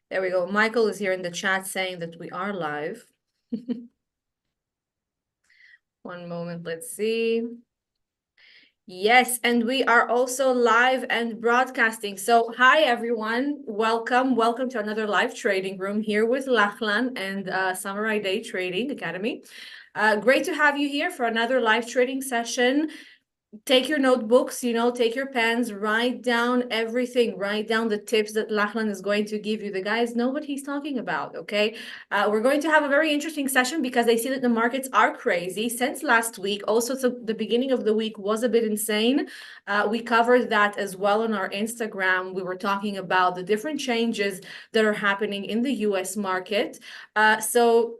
There we go. Michael is here in the chat saying that we are live. One moment, let's see. Yes, and we are also live and broadcasting. So hi, everyone. Welcome to another live trading room here with Lachlan and Samurai Day Trading Academy. Great to have you here for another live trading session. Take your notebooks, take your pens, write down everything, write down the tips that Lachlan is going to give you. The guys know what he's talking about, okay? We're going to have a very interesting session because I see that the markets are crazy since last week. Also, so the beginning of the week was a bit insane. We covered that as well on our Instagram. We were talking about the different changes that are happening in the US market. So,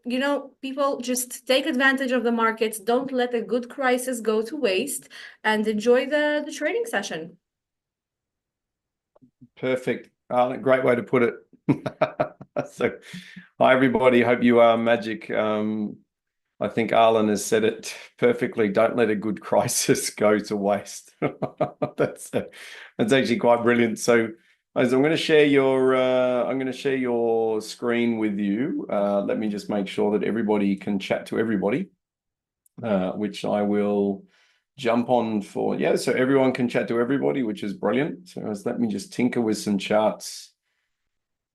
people just take advantage of the markets. Don't let a good crisis go to waste and enjoy the trading session. Perfect. Great way to put it. So, hi, everybody. Hope you are magic. I think Arlen has said it perfectly. Don't let a good crisis go to waste. That's actually quite brilliant. So, as I'm going to share your screen with you. Let me just make sure that everybody can chat to everybody, which I will jump on for. Yeah, so everyone can chat to everybody, which is brilliant. So let me just tinker with some charts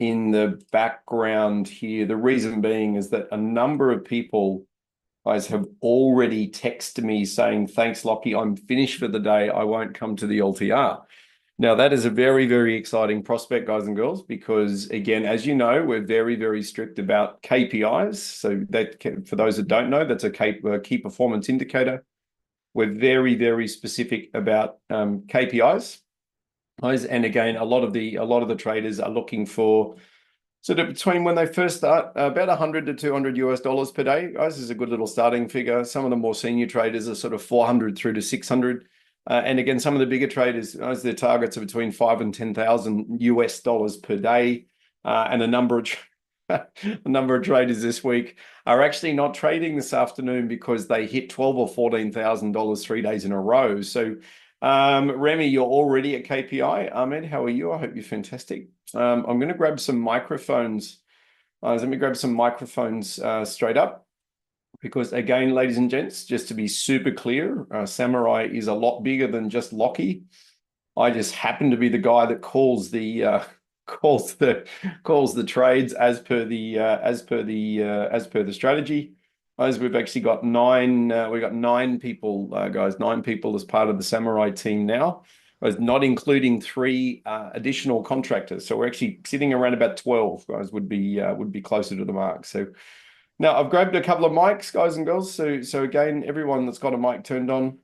in the background here. The reason being is that a number of people, guys, have already texted me saying, thanks, Lockie, I'm finished for the day. I won't come to the LTR. Now, that is a very, very exciting prospect, guys and girls, because, again, as you know, we're very, very strict about KPIs. So that, for those that don't know, that's a key performance indicator. We're very, very specific about KPIs. And again, a lot of the traders are looking for sort of between when they first start, about $100 to $200 per day. Guys, is a good little starting figure. Some of the more senior traders are sort of 400 through to 600. And again, some of the bigger traders, guys, their targets are between $5,000 and $10,000 per day. And a number of traders this week are actually not trading this afternoon because they hit $12,000 or $14,000 3 days in a row. So, Remy, you're already at KPI. Ahmed, how are you? I hope you're fantastic. I'm going to grab some microphones. Let me grab some microphones straight up. Because again, ladies and gents, just to be super clear, Samurai is a lot bigger than just Lockie. I just happen to be the guy that calls the trades as per the strategy. As we've actually got nine people, guys, 9 people as part of the Samurai team now, not including 3 additional contractors. So we're actually sitting around about 12, guys, would be closer to the mark. So now I've grabbed a couple of mics, guys and girls. So again, everyone that's got a mic turned on.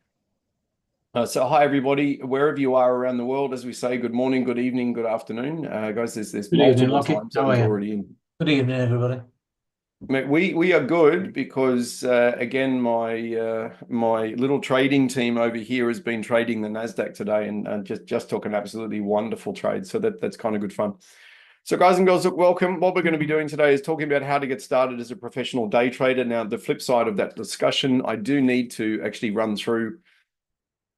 So hi everybody, wherever you are around the world, as we say, good morning, good evening, good afternoon, guys. There's Good multiple evening, time zones already in. Good evening, everybody. We are good because again, my little trading team over here has been trading the Nasdaq today and just took an absolutely wonderful trade. So that's kind of good fun. So guys and girls, look, welcome. What we're going to be doing today is talking about how to get started as a professional day trader. Now, the flip side of that discussion, I do need to actually run through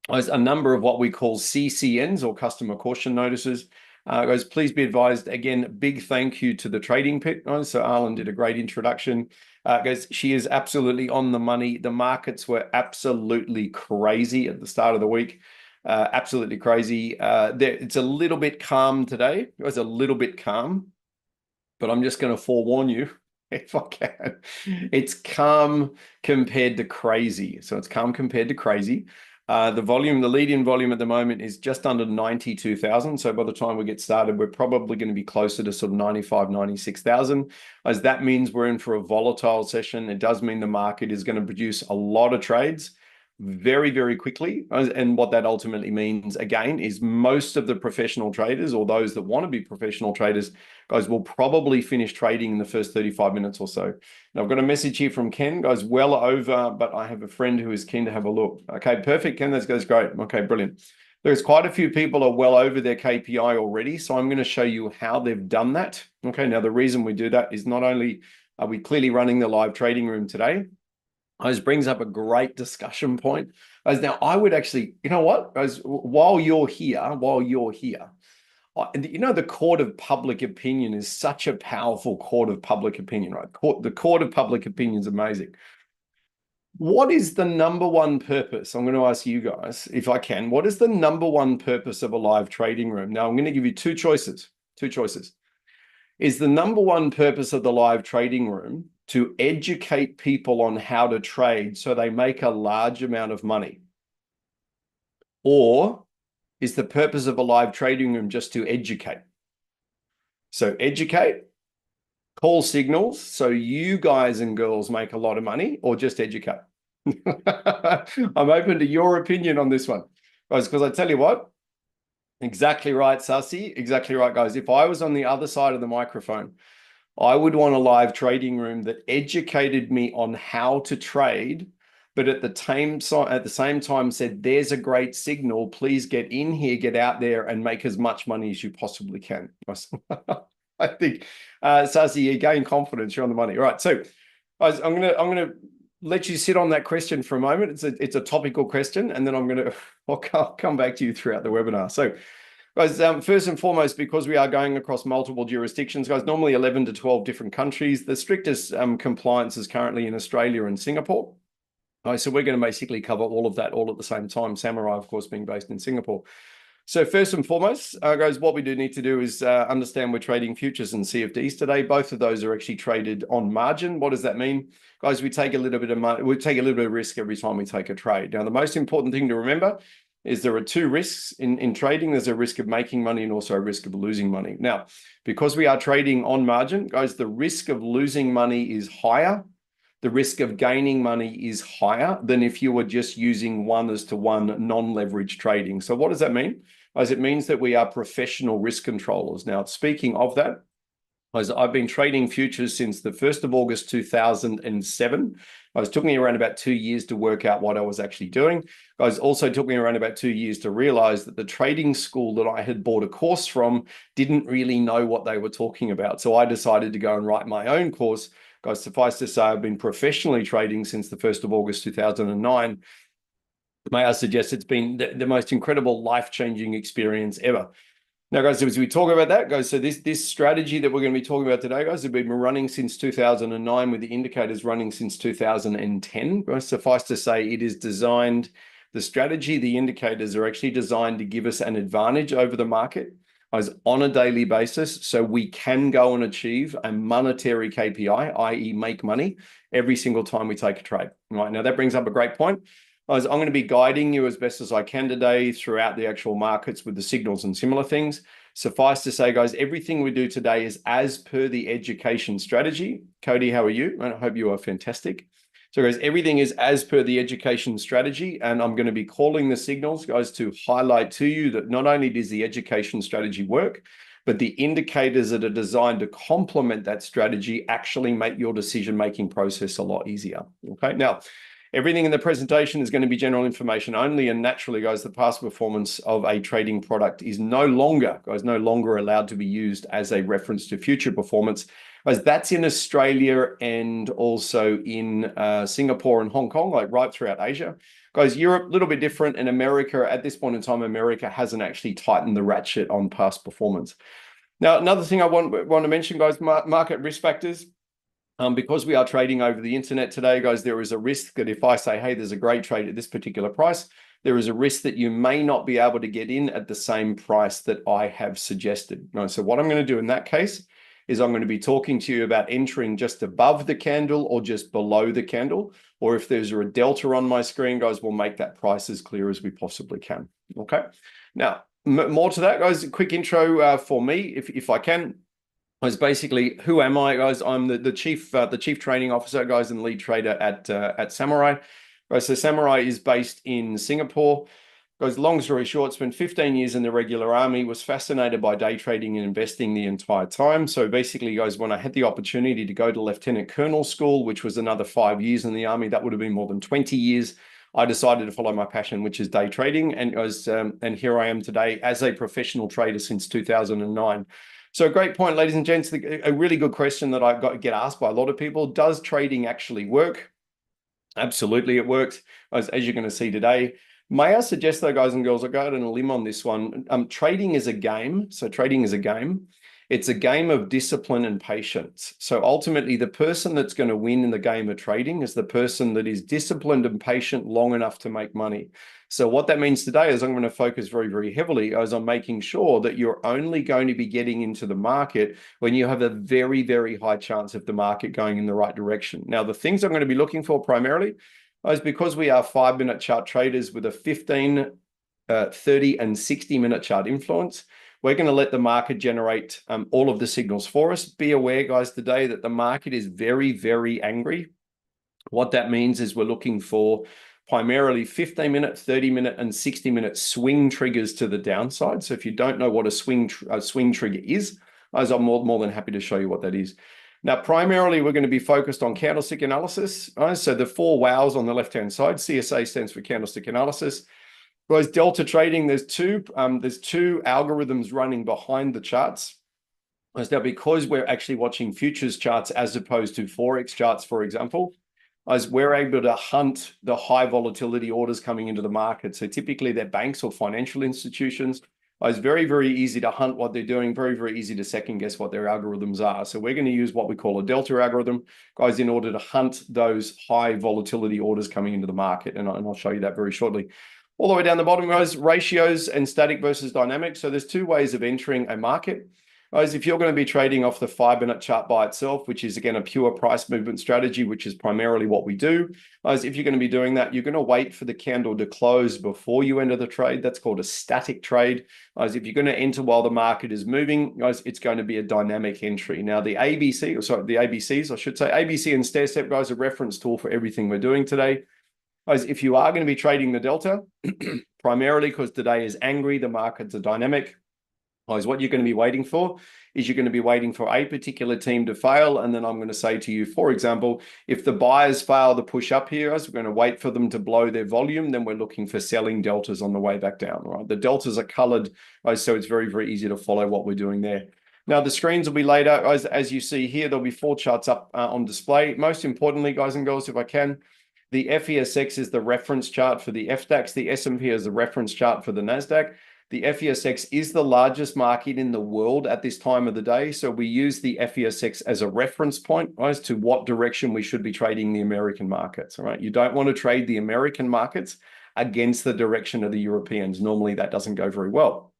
a number of what we call CCNs or customer caution notices. Guys, please be advised, again, big thank you to the Trading Pit. So Arlen did a great introduction. Guys, she is absolutely on the money. The markets were absolutely crazy at the start of the week. Absolutely crazy. It's a little bit calm today. It was a little bit calm, but I'm just going to forewarn you, if I can. It's calm compared to crazy. So it's calm compared to crazy. The lead-in volume at the moment is just under 92,000. So by the time we get started, we're probably going to be closer to sort of 95, 96,000. As that means we're in for a volatile session. It does mean the market is going to produce a lot of trades very, very quickly. And what that ultimately means, again, is most of the professional traders or those that want to be professional traders, guys, will probably finish trading in the first 35 minutes or so. Now, I've got a message here from Ken, guys, well over, but I have a friend who is keen to have a look. Okay, perfect, Ken, that goes great. Okay, brilliant. There's quite a few people are well over their KPI already, so I'm going to show you how they've done that. Okay, now the reason we do that is not only are we clearly running the live trading room today, this brings up a great discussion point. As now, I would actually, you know what, guys, while you're here, And you know, the court of public opinion is such a powerful court of public opinion, right? The court of public opinion is amazing. What is the number one purpose? I'm going to ask you guys, if I can, what is the number one purpose of a live trading room? Now, I'm going to give you two choices. Two choices. Is the number one purpose of the live trading room to educate people on how to trade so they make a large amount of money? Or is the purpose of a live trading room just to educate? So educate, call signals so you guys and girls make a lot of money, or just educate? I'm open to your opinion on this one, guys, because I tell you what, exactly right, Sasi, exactly right, guys. If I was on the other side of the microphone, I would want a live trading room that educated me on how to trade, but at the same time said, there's a great signal, please get in here, get out there and make as much money as you possibly can. I think, Sasi, you gain confidence, you're on the money. All right, so guys, I'm gonna let you sit on that question for a moment. It's a topical question, and then I'll come back to you throughout the webinar. So guys, first and foremost, because we are going across multiple jurisdictions, guys, normally 11 to 12 different countries. The strictest compliance is currently in Australia and Singapore. So we're going to basically cover all of that all at the same time. Samurai, of course, being based in Singapore. So first and foremost, guys, what we do need to do is understand we're trading futures and CFDs today. Both of those are actually traded on margin. What does that mean? Guys, we take a little bit of money, we take a little bit of risk every time we take a trade. Now, the most important thing to remember is there are two risks in trading. There's a risk of making money and also a risk of losing money. Now, because we are trading on margin, guys, the risk of losing money is higher. The risk of gaining money is higher than if you were just using one-to-one non-leverage trading. So what does that mean? As it means that we are professional risk controllers. Now, speaking of that, as I've been trading futures since the 1st of August 2007. It took me around about 2 years to work out what I was actually doing. Guys, also took me around about 2 years to realize that the trading school that I had bought a course from didn't really know what they were talking about. So I decided to go and write my own course. Guys, suffice to say, I've been professionally trading since the 1st of August 2009. May I suggest it's been the most incredible life-changing experience ever. Now, guys, as we talk about that, guys, so this strategy that we're going to be talking about today, guys, have been running since 2009 with the indicators running since 2010. Guys, suffice to say, it is designed, the strategy, the indicators are actually designed to give us an advantage over the market guys, on a daily basis so we can go and achieve a monetary KPI, i.e. make money every single time we take a trade. Right now, that brings up a great point. I'm going to be guiding you as best as I can today throughout the actual markets with the signals and similar things. Suffice to say, guys, everything we do today is as per the education strategy. Cody, how are you? I hope you are fantastic. So, guys, everything is as per the education strategy, and I'm going to be calling the signals, guys, to highlight to you that not only does the education strategy work, but the indicators that are designed to complement that strategy actually make your decision-making process a lot easier. Okay, now, everything in the presentation is going to be general information only, and naturally, guys, the past performance of a trading product is no longer allowed to be used as a reference to future performance, as that's in Australia and also in Singapore and Hong Kong, like right throughout Asia. Guys, Europe, a little bit different, and America, at this point in time, America hasn't actually tightened the ratchet on past performance. Now, another thing I want to mention, guys, market risk factors. Because we are trading over the internet today, guys, there is a risk that if I say, hey, there's a great trade at this particular price, there is a risk that you may not be able to get in at the same price that I have suggested. So what I'm going to do in that case is I'm going to be talking to you about entering just above the candle or just below the candle, or if there's a delta on my screen, guys, we'll make that price as clear as we possibly can. Okay. Now, more to that, guys, a quick intro for me, if I can. Is basically, who am I, guys? I'm the chief training officer, guys, and lead trader at Samurai. Guys, so Samurai is based in Singapore. Guys, long story short, spent 15 years in the regular army, was fascinated by day trading and investing the entire time. So basically, guys, when I had the opportunity to go to Lieutenant Colonel School, which was another 5 years in the army, that would have been more than 20 years. I decided to follow my passion, which is day trading, and here I am today as a professional trader since 2009. So a great point, ladies and gents, a really good question that I get asked by a lot of people. Does trading actually work? Absolutely, it works. As you're going to see today, May I suggest though, guys and girls, I'll go out on a limb on this one. Trading is a game. So trading is a game. It's a game of discipline and patience. So ultimately, the person that's going to win in the game of trading is the person that is disciplined and patient long enough to make money. So what that means today is I'm going to focus very, very heavily as I'm making sure that you're only going to be getting into the market when you have a very, very high chance of the market going in the right direction. Now, the things I'm going to be looking for primarily is because we are 5-minute chart traders with a 15, 30, and 60-minute chart influence. We're going to let the market generate all of the signals for us. Be aware, guys, today that the market is very, very angry. What that means is we're looking for primarily 15-minute, 30-minute, and 60-minute swing triggers to the downside. So if you don't know what a swing trigger is, I'm more than happy to show you what that is. Now, primarily, we're going to be focused on candlestick analysis. So the 4 wows on the left-hand side, CSA stands for candlestick analysis. Whereas delta trading, there's two algorithms running behind the charts. Now, because we're actually watching futures charts as opposed to Forex charts, for example, as we're able to hunt the high volatility orders coming into the market. So typically they're banks or financial institutions. It's very, very easy to hunt what they're doing, very, very easy to second guess what their algorithms are. So we're going to use what we call a delta algorithm, guys, in order to hunt those high volatility orders coming into the market. And I'll show you that very shortly. All the way down the bottom, guys, ratios and static versus dynamic. So there's 2 ways of entering a market. Guys, if you're going to be trading off the 5-minute chart by itself, which is, again, a pure price movement strategy, which is primarily what we do, guys, if you're going to be doing that, you're going to wait for the candle to close before you enter the trade. That's called a static trade. Guys, if you're going to enter while the market is moving, guys, it's going to be a dynamic entry. Now, the ABCs, I should say, ABC and stair-step, guys, are a reference tool for everything we're doing today. Guys, if you are going to be trading the delta, primarily because today is angry, the markets are dynamic, guys, what you're going to be waiting for is you're going to be waiting for a particular team to fail. And then I'm going to say to you, for example, if the buyers fail to push up here, guys, we're going to wait for them to blow their volume. Then we're looking for selling deltas on the way back down, right? The deltas are colored, guys, so it's very, very easy to follow what we're doing there. Now, the screens will be laid out, guys, as you see here. There'll be 4 charts up on display. Most importantly, guys and girls, if I can, the FESX is the reference chart for the FDAX. The S&P is the reference chart for the NASDAQ. The FESX is the largest market in the world at this time of the day. So we use the FESX as a reference point as to what direction we should be trading the American markets. All right. You don't want to trade the American markets against the direction of the Europeans. Normally that doesn't go very well.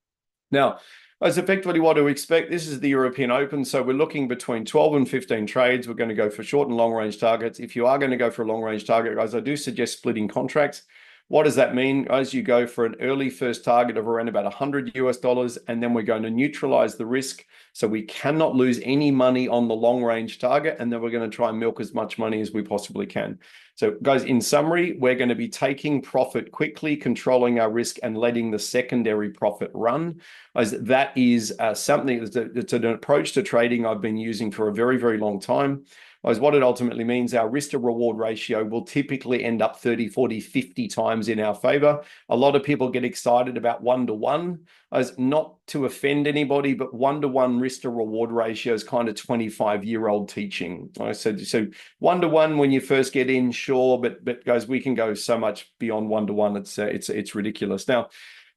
Now, as effectively what to expect, this is the European Open. So we're looking between 12 and 15 trades. We're going to go for short and long range targets. If you are going to go for a long range target, guys, I do suggest splitting contracts. What does that mean? Guys, you go for an early first target of around about $100 and then we're going to neutralize the risk. So we cannot lose any money on the long range target. And then we're going to try and milk as much money as we possibly can. So guys, in summary, we're going to be taking profit quickly, controlling our risk and letting the secondary profit run. As that is something that's an approach to trading I've been using for a very, very long time. As what it ultimately means, our risk to reward ratio will typically end up 30, 40, 50 times in our favor. A lot of people get excited about 1-to-1, as not to offend anybody, but 1-to-1 risk to reward ratio is kind of 25-year-old teaching. I said, so 1-to-1 when you first get in, sure, but guys, we can go so much beyond 1-to-1. It's ridiculous. Now,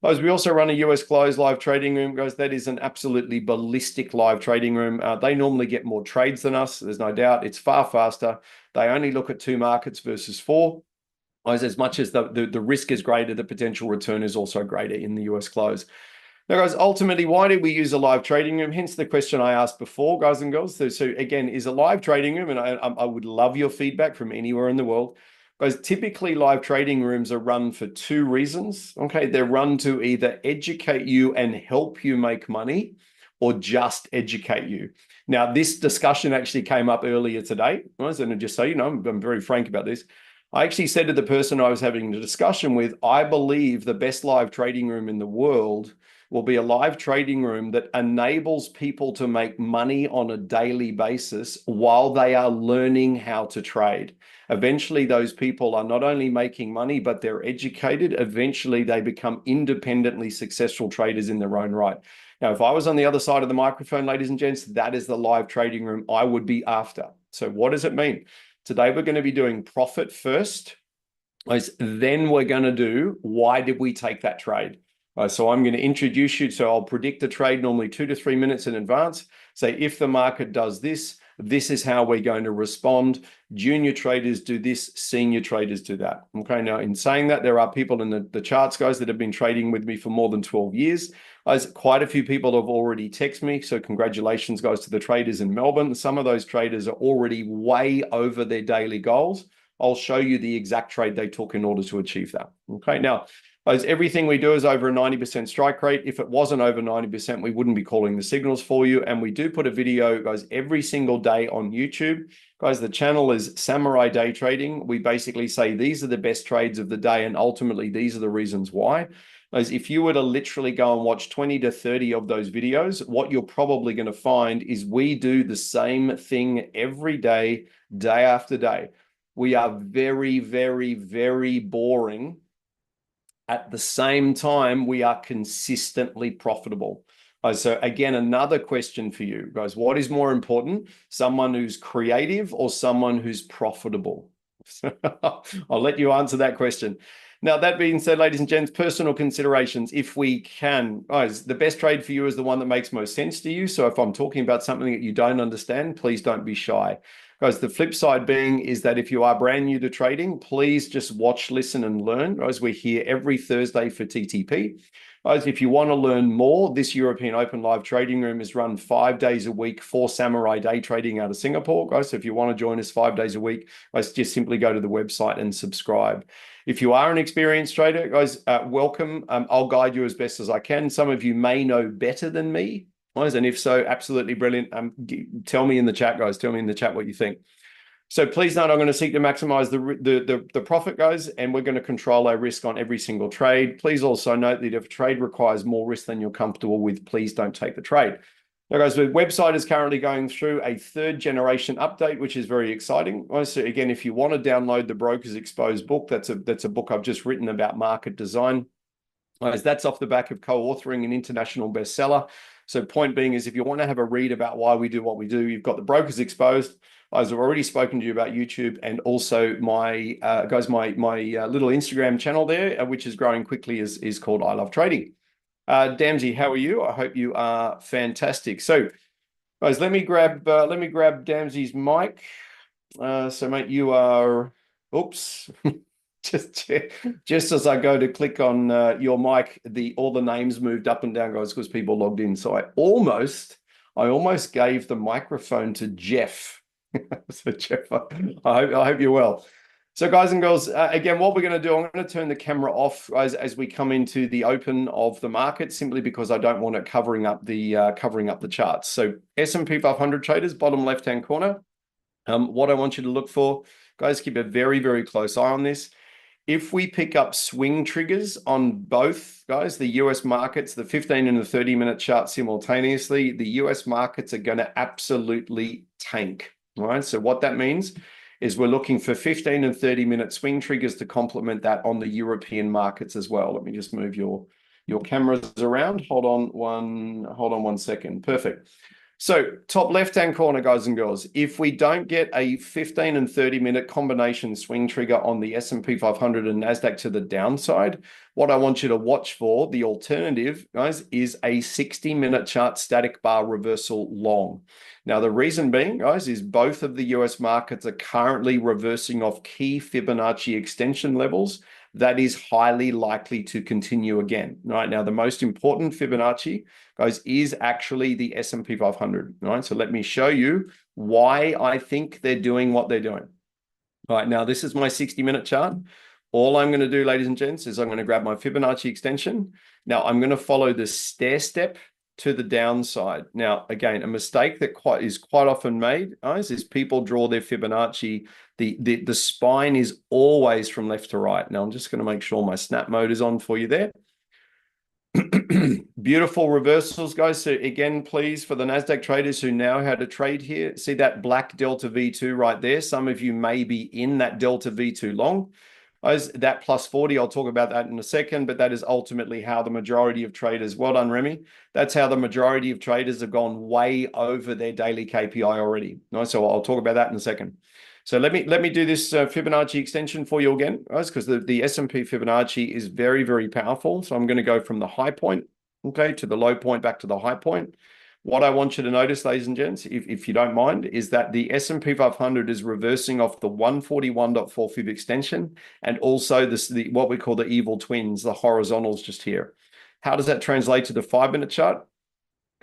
guys, we also run a US closed live trading room, guys. That is an absolutely ballistic live trading room. They normally get more trades than us. There's no doubt. It's far faster. They only look at 2 markets versus 4. Guys, as much as the risk is greater, the potential return is also greater in the US close. Now, guys, ultimately, why did we use a live trading room? Hence the question I asked before, guys and girls. So again, is a live trading room, and I would love your feedback from anywhere in the world. Guys, typically live trading rooms are run for 2 reasons. Okay, they're run to either educate you and help you make money or just educate you. Now, this discussion actually came up earlier today. And just so you know, I'm very frank about this. I actually said to the person I was having the discussion with, I believe the best live trading room in the world will be a live trading room that enables people to make money on a daily basis while they are learning how to trade. Eventually, those people are not only making money, but they're educated. Eventually, they become independently successful traders in their own right. Now, if I was on the other side of the microphone, ladies and gents, that is the live trading room I would be after. So what does it mean? Today, we're going to be doing profit first. Then we're going to do, why did we take that trade? So I'm going to introduce you. So I'll predict the trade normally 2 to 3 minutes in advance. Say, if the market does this, this is how we're going to respond. Junior traders do this, senior traders do that. Okay, now in saying that, there are people in the charts, guys, that have been trading with me for more than 12 years. Quite a few people have already texted me. So congratulations, guys, to the traders in Melbourne. Some of those traders are already way over their daily goals. I'll show you the exact trade they took in order to achieve that. Okay, now, as everything we do is over a 90% strike rate. If it wasn't over 90%, we wouldn't be calling the signals for you. And we do put a video, guys, every single day on YouTube. Guys, the channel is Samurai Day Trading. We basically say these are the best trades of the day, and ultimately these are the reasons why. Guys, if you were to literally go and watch 20 to 30 of those videos, what you're probably going to find is we do the same thing every day, day after day. We are very, very, very boring. At the same time, we are consistently profitable. So again, another question for you guys. What is more important? Someone who's creative or someone who's profitable? I'll let you answer that question. Now, that being said, ladies and gents, personal considerations, if we can, guys, the best trade for you is the one that makes most sense to you. So if I'm talking about something that you don't understand, please don't be shy. Guys, the flip side being is that if you are brand new to trading, please just watch, listen, and learn. Guys, we're here every Thursday for TTP. Guys, if you want to learn more, this European Open Live Trading Room is run 5 days a week for Samurai Day Trading out of Singapore. Guys, so if you want to join us 5 days a week, guys, just simply go to the website and subscribe. If you are an experienced trader, guys, welcome. I'll guide you as best as I can. Some of you may know better than me. And if so, absolutely brilliant. Tell me in the chat, guys. Tell me in the chat what you think. So please note, I'm going to seek to maximize the profit, guys, and we're going to control our risk on every single trade. Please also note that if a trade requires more risk than you're comfortable with, please don't take the trade. Now, guys, the website is currently going through a 3rd generation update, which is very exciting. So again, if you want to download the Brokers Exposed book, that's a book I've just written about market design. That's off the back of co-authoring an international bestseller. So point being is, if you want to have a read about why we do what we do, you've got the Brokers Exposed. I've already spoken to you about YouTube, and also my little Instagram channel there, which is growing quickly, is called I Love Trading. Damsey, how are you? I hope you are fantastic. So, guys, let me grab Damsey's mic. So, mate, you are. Oops. Just as I go to click on your mic, all the names moved up and down, guys, because people logged in. So I almost gave the microphone to Jeff. So Jeff, I hope you're well. So guys and girls, again, what we're going to do, I'm going to turn the camera off, guys, as we come into the open of the market, simply because I don't want it covering up the charts. So S&P 500 traders, bottom left-hand corner. What I want you to look for, guys, keep a very, very close eye on this. If we pick up swing triggers on both, guys, the US markets, the 15 and the 30-minute chart simultaneously, the US markets are going to absolutely tank. All right. So what that means is we're looking for 15 and 30-minute swing triggers to complement that on the European markets as well. Let me just move your cameras around. Hold on one second. Perfect. So top left-hand corner, guys and girls, if we don't get a 15 and 30-minute combination swing trigger on the S&P 500 and NASDAQ to the downside, what I want you to watch for, the alternative, guys, is a 60-minute chart static bar reversal long. Now, the reason being, guys, is both of the US markets are currently reversing off key Fibonacci extension levels. That is highly likely to continue again. Right now, the most important Fibonacci, guys, is actually the S&P 500. Right, so let me show you why I think they're doing what they're doing. All right, now this is my 60-minute chart. All I'm going to do, ladies and gents, is I'm going to grab my Fibonacci extension. Now I'm going to follow the stair step to the downside. Now, again, a mistake that is quite often made, guys, is people draw their Fibonacci. The spine is always from left to right. Now, I'm just going to make sure my snap mode is on for you there. Beautiful reversals, guys. So again, please, for the NASDAQ traders who know how to trade here, see that black Delta V2 right there. Some of you may be in that Delta V2 long. That plus 40, I'll talk about that in a second, but that is ultimately how the majority of traders, well done, Remy. That's how the majority of traders have gone way over their daily KPI already. So I'll talk about that in a second. So let me do this Fibonacci extension for you again, guys, because the S&P Fibonacci is very, very powerful. So I'm going to go from the high point, okay, to the low point, back to the high point. What I want you to notice, ladies and gents, if you don't mind, is that the S&P 500 is reversing off the 141.4 fib extension and also what we call the evil twins, the horizontals just here. How does that translate to the 5-minute chart?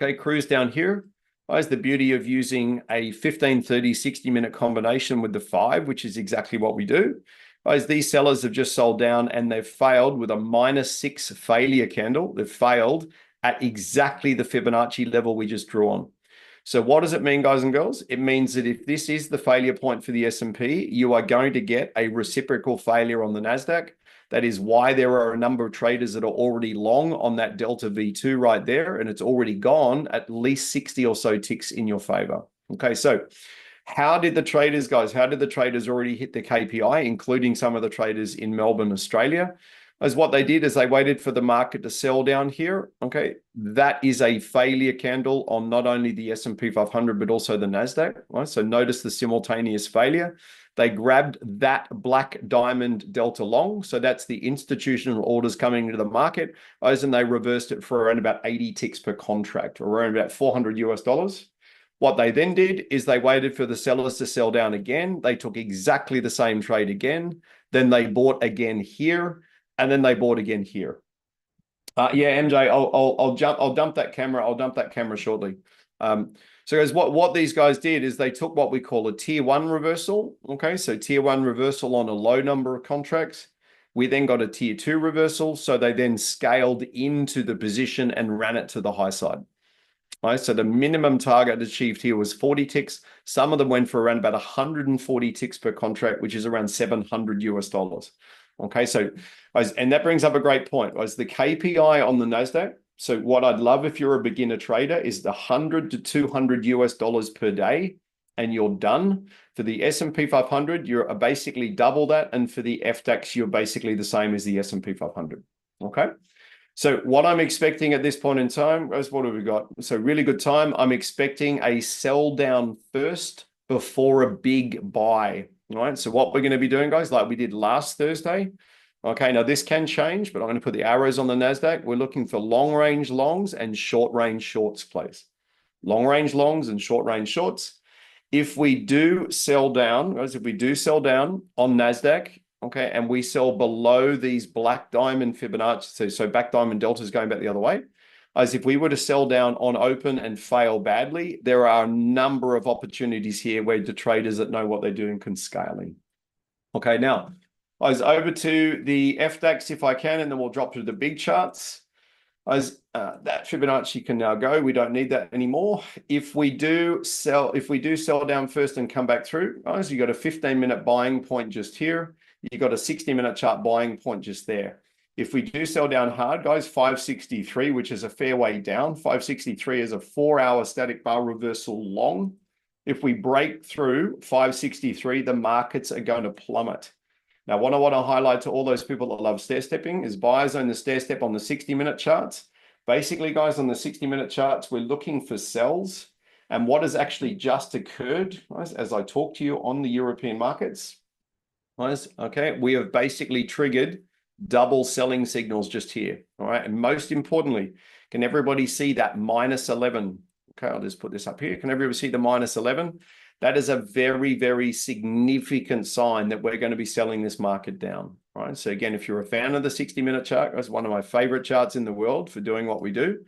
Okay, cruise down here. Is the beauty of using a 15, 30, 60-minute combination with the 5, which is exactly what we do. Guys, these sellers have just sold down and they've failed with a -6 failure candle. They've failed at exactly the Fibonacci level we just drew on. So what does it mean, guys and girls? It means that if this is the failure point for the S&P, you are going to get a reciprocal failure on the NASDAQ. That is why there are a number of traders that are already long on that Delta V2 right there, and it's already gone at least 60 or so ticks in your favor. Okay, so how did the traders, guys, how did the traders already hit the KPI, including some of the traders in Melbourne, Australia? As what they did is they waited for the market to sell down here. Okay, that is a failure candle on not only the S&P 500, but also the NASDAQ. Right? So notice the simultaneous failure. They grabbed that black diamond delta long. So that's the institutional orders coming into the market. And they reversed it for around about 80 ticks per contract, or around about $400 US. What they then did is they waited for the sellers to sell down again. They took exactly the same trade again. Then they bought again here, and then they bought again here. Yeah, MJ, I'll dump that camera. I'll dump that camera shortly. So guys, what these guys did is they took what we call a tier 1 reversal. Okay, so tier 1 reversal on a low number of contracts. We then got a tier 2 reversal. So they then scaled into the position and ran it to the high side. Right, so the minimum target achieved here was 40 ticks. Some of them went for around about 140 ticks per contract, which is around $700 US. Okay, so and that brings up a great point. Was the KPI on the NASDAQ? So what I'd love if you're a beginner trader is the 100 to 200 US per day, and you're done. For the S&P 500, you're basically double that, and for the FDAX, you're basically the same as the S&P 500. Okay. So what I'm expecting at this point in time, what have we got? So really good time. I'm expecting a sell down first before a big buy. All right. So what we're going to be doing, guys, like we did last Thursday. Okay. Now this can change, but I'm going to put the arrows on the NASDAQ. We're looking for long range longs and short range shorts, please. Long range longs and short range shorts. If we do sell down, guys, if we do sell down on NASDAQ, okay, and we sell below these black diamond Fibonacci, so black diamond deltas going back the other way, as if we were to sell down on open and fail badly, there are a number of opportunities here where the traders that know what they're doing can scale in. Okay, now, guys, over to the FDAX if I can, and then we'll drop to the big charts. That Fibonacci can now go. We don't need that anymore. If we do sell down first and come back through, guys, you got a 15-minute buying point just here. You got a 60-minute chart buying point just there. If we do sell down hard, guys, 563, which is a fair way down. 563 is a 4-hour static bar reversal long. If we break through 563, the markets are going to plummet. Now, what I want to highlight to all those people that love stair stepping is buyers on the stair step on the 60-minute charts. Basically, guys, on the 60-minute charts, we're looking for sells. And what has actually just occurred, guys, as I talk to you on the European markets, guys, okay, we have basically triggered double selling signals just here. All right. And most importantly, can everybody see that -11? Okay, I'll just put this up here. Can everybody see the -11? That is a very, very significant sign that we're going to be selling this market down. Right. So again, if you're a fan of the 60-minute chart, that's one of my favorite charts in the world for doing what we do.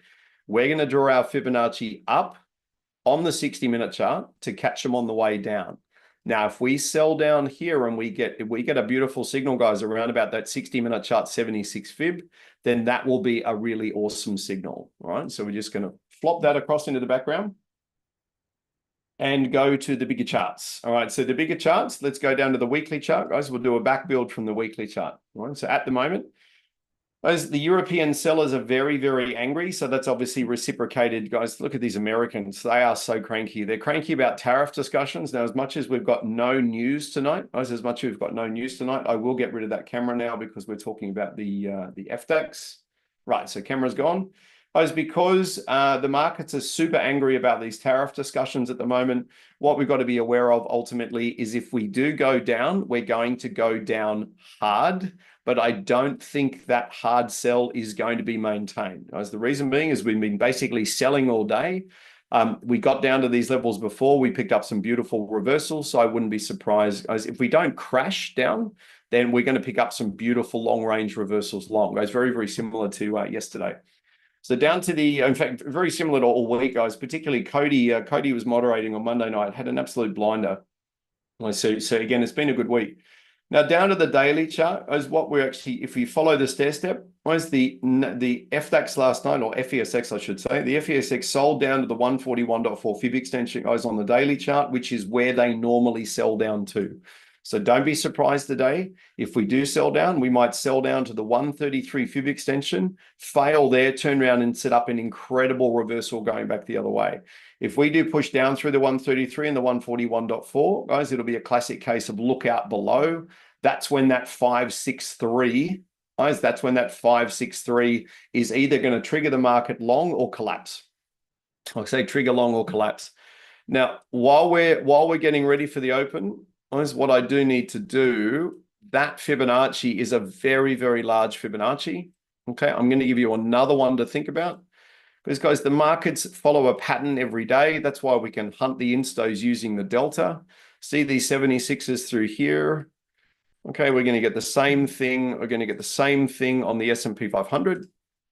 We're going to draw our Fibonacci up on the 60-minute chart to catch them on the way down. Now, if we sell down here and we get a beautiful signal, guys, around about that 60-minute chart 76 fib, then that will be a really awesome signal. All right. So we're just going to flop that across into the background and go to the bigger charts. All right, so the bigger charts, let's go down to the weekly chart, guys. We'll do a back build from the weekly chart. All right, so at the moment, guys, the European sellers are very, very angry. So that's obviously reciprocated, guys. Look at these Americans. They are so cranky. They're cranky about tariff discussions. Now, as much as we've got no news tonight, guys, I will get rid of that camera now because we're talking about the FDAX. Right, so camera's gone. Is because the markets are super angry about these tariff discussions at the moment. What we've got to be aware of ultimately is if we do go down, we're going to go down hard, but I don't think that hard sell is going to be maintained. As the reason being is we've been basically selling all day. We got down to these levels before, we picked up some beautiful reversals, so I wouldn't be surprised as if we don't crash down, then we're going to pick up some beautiful long range reversals long. Guys, very, very similar to yesterday. So down to the, in fact, very similar to all week, guys, particularly Cody. Cody was moderating on Monday night, had an absolute blinder. So again, it's been a good week. Now down to the daily chart is what we're actually, if we follow the stair step, was the FDAX last night, or FESX, I should say. The FESX sold down to the 141.4 fib extension, guys, on the daily chart, which is where they normally sell down to. So don't be surprised today. If we do sell down, we might sell down to the 133 fib extension, fail there, turn around and set up an incredible reversal going back the other way. If we do push down through the 133 and the 141.4, guys, it'll be a classic case of look out below. That's when that 563, guys, that's when that 563 is either going to trigger the market long or collapse. Like I say, trigger long or collapse. Now, while we're getting ready for the open, what I do need to do, that Fibonacci is a very, very large Fibonacci. Okay, I'm going to give you another one to think about. Because, guys, the markets follow a pattern every day. That's why we can hunt the instos using the delta. See these 76s through here. Okay, we're going to get the same thing. We're going to get the same thing on the S&P 500.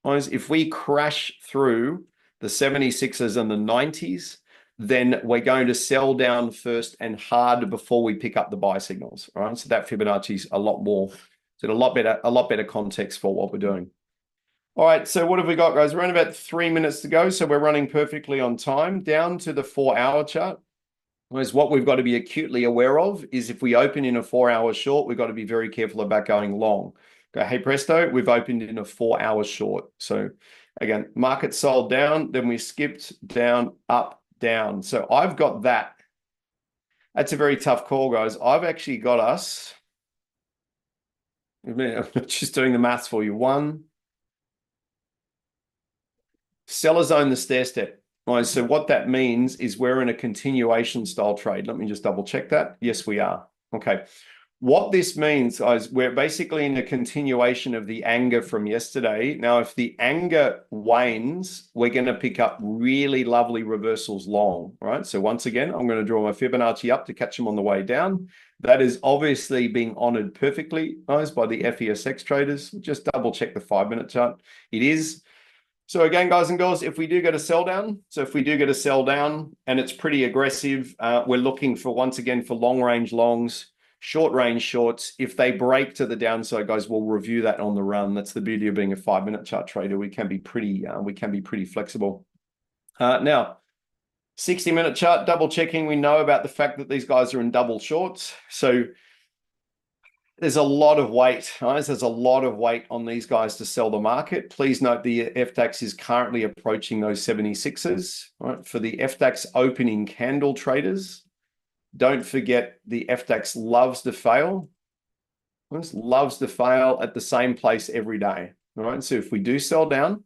Guys, if we crash through the 76s and the 90s, then we're going to sell down first and hard before we pick up the buy signals. All right, so that Fibonacci is a lot more, so a lot better context for what we're doing. All right, so what have we got, guys? We're around about 3 minutes to go, so we're running perfectly on time. Down to the 4-hour chart. Whereas what we've got to be acutely aware of is if we open in a 4-hour short, we've got to be very careful about going long. Go, hey presto, we've opened in a 4-hour short. So again, market sold down, then we skipped down, up, down. So I've got that. That's a very tough call, guys. I've actually got us. I'm just doing the maths for you. One. Sellers own the stair step. Right, so what that means is we're in a continuation style trade. Let me just double check that. Yes, we are. Okay. What this means is we're basically in a continuation of the anger from yesterday. Now, if the anger wanes, we're going to pick up really lovely reversals long, right? So once again, I'm going to draw my Fibonacci up to catch them on the way down. That is obviously being honored perfectly, guys, by the FESX traders. Just double check the 5-minute chart. It is. So again, guys and girls, if we do get a sell down, and it's pretty aggressive, we're looking for, once again, for long range longs, short range shorts. If they break to the downside, guys, we'll review that on the run. That's the beauty of being a 5-minute chart trader. We can be pretty flexible. Now, 60-minute chart, double checking. We know about the fact that these guys are in double shorts. So there's a lot of weight, guys. There's a lot of weight on these guys to sell the market. Please note the FDAX is currently approaching those 76s. Right? For the FDAX opening candle traders, don't forget the FDAX loves to fail. Loves to fail at the same place every day. All right. So if we do sell down,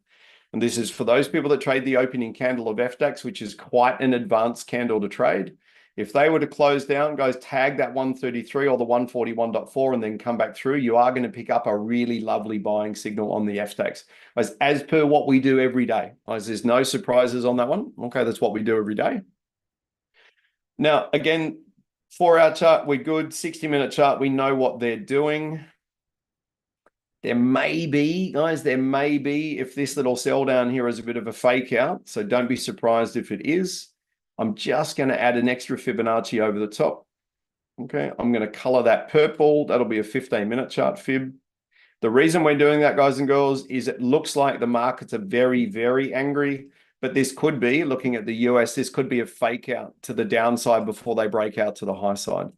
and this is for those people that trade the opening candle of FDAX, which is quite an advanced candle to trade. If they were to close down, guys, tag that 133 or the 141.4 and then come back through, you are going to pick up a really lovely buying signal on the FDAX. As per what we do every day. Guys, there's no surprises on that one. Okay, that's what we do every day. Now, again, 4-hour chart, we're good. 60-minute chart, we know what they're doing. There may be, guys, if this little sell down here is a bit of a fake out. So don't be surprised if it is. I'm just going to add an extra Fibonacci over the top. Okay, I'm going to color that purple. That'll be a 15-minute chart fib. The reason we're doing that, guys and girls, is it looks like the markets are very, very angry. But this could be, looking at the US, this could be a fake out to the downside before they break out to the high side.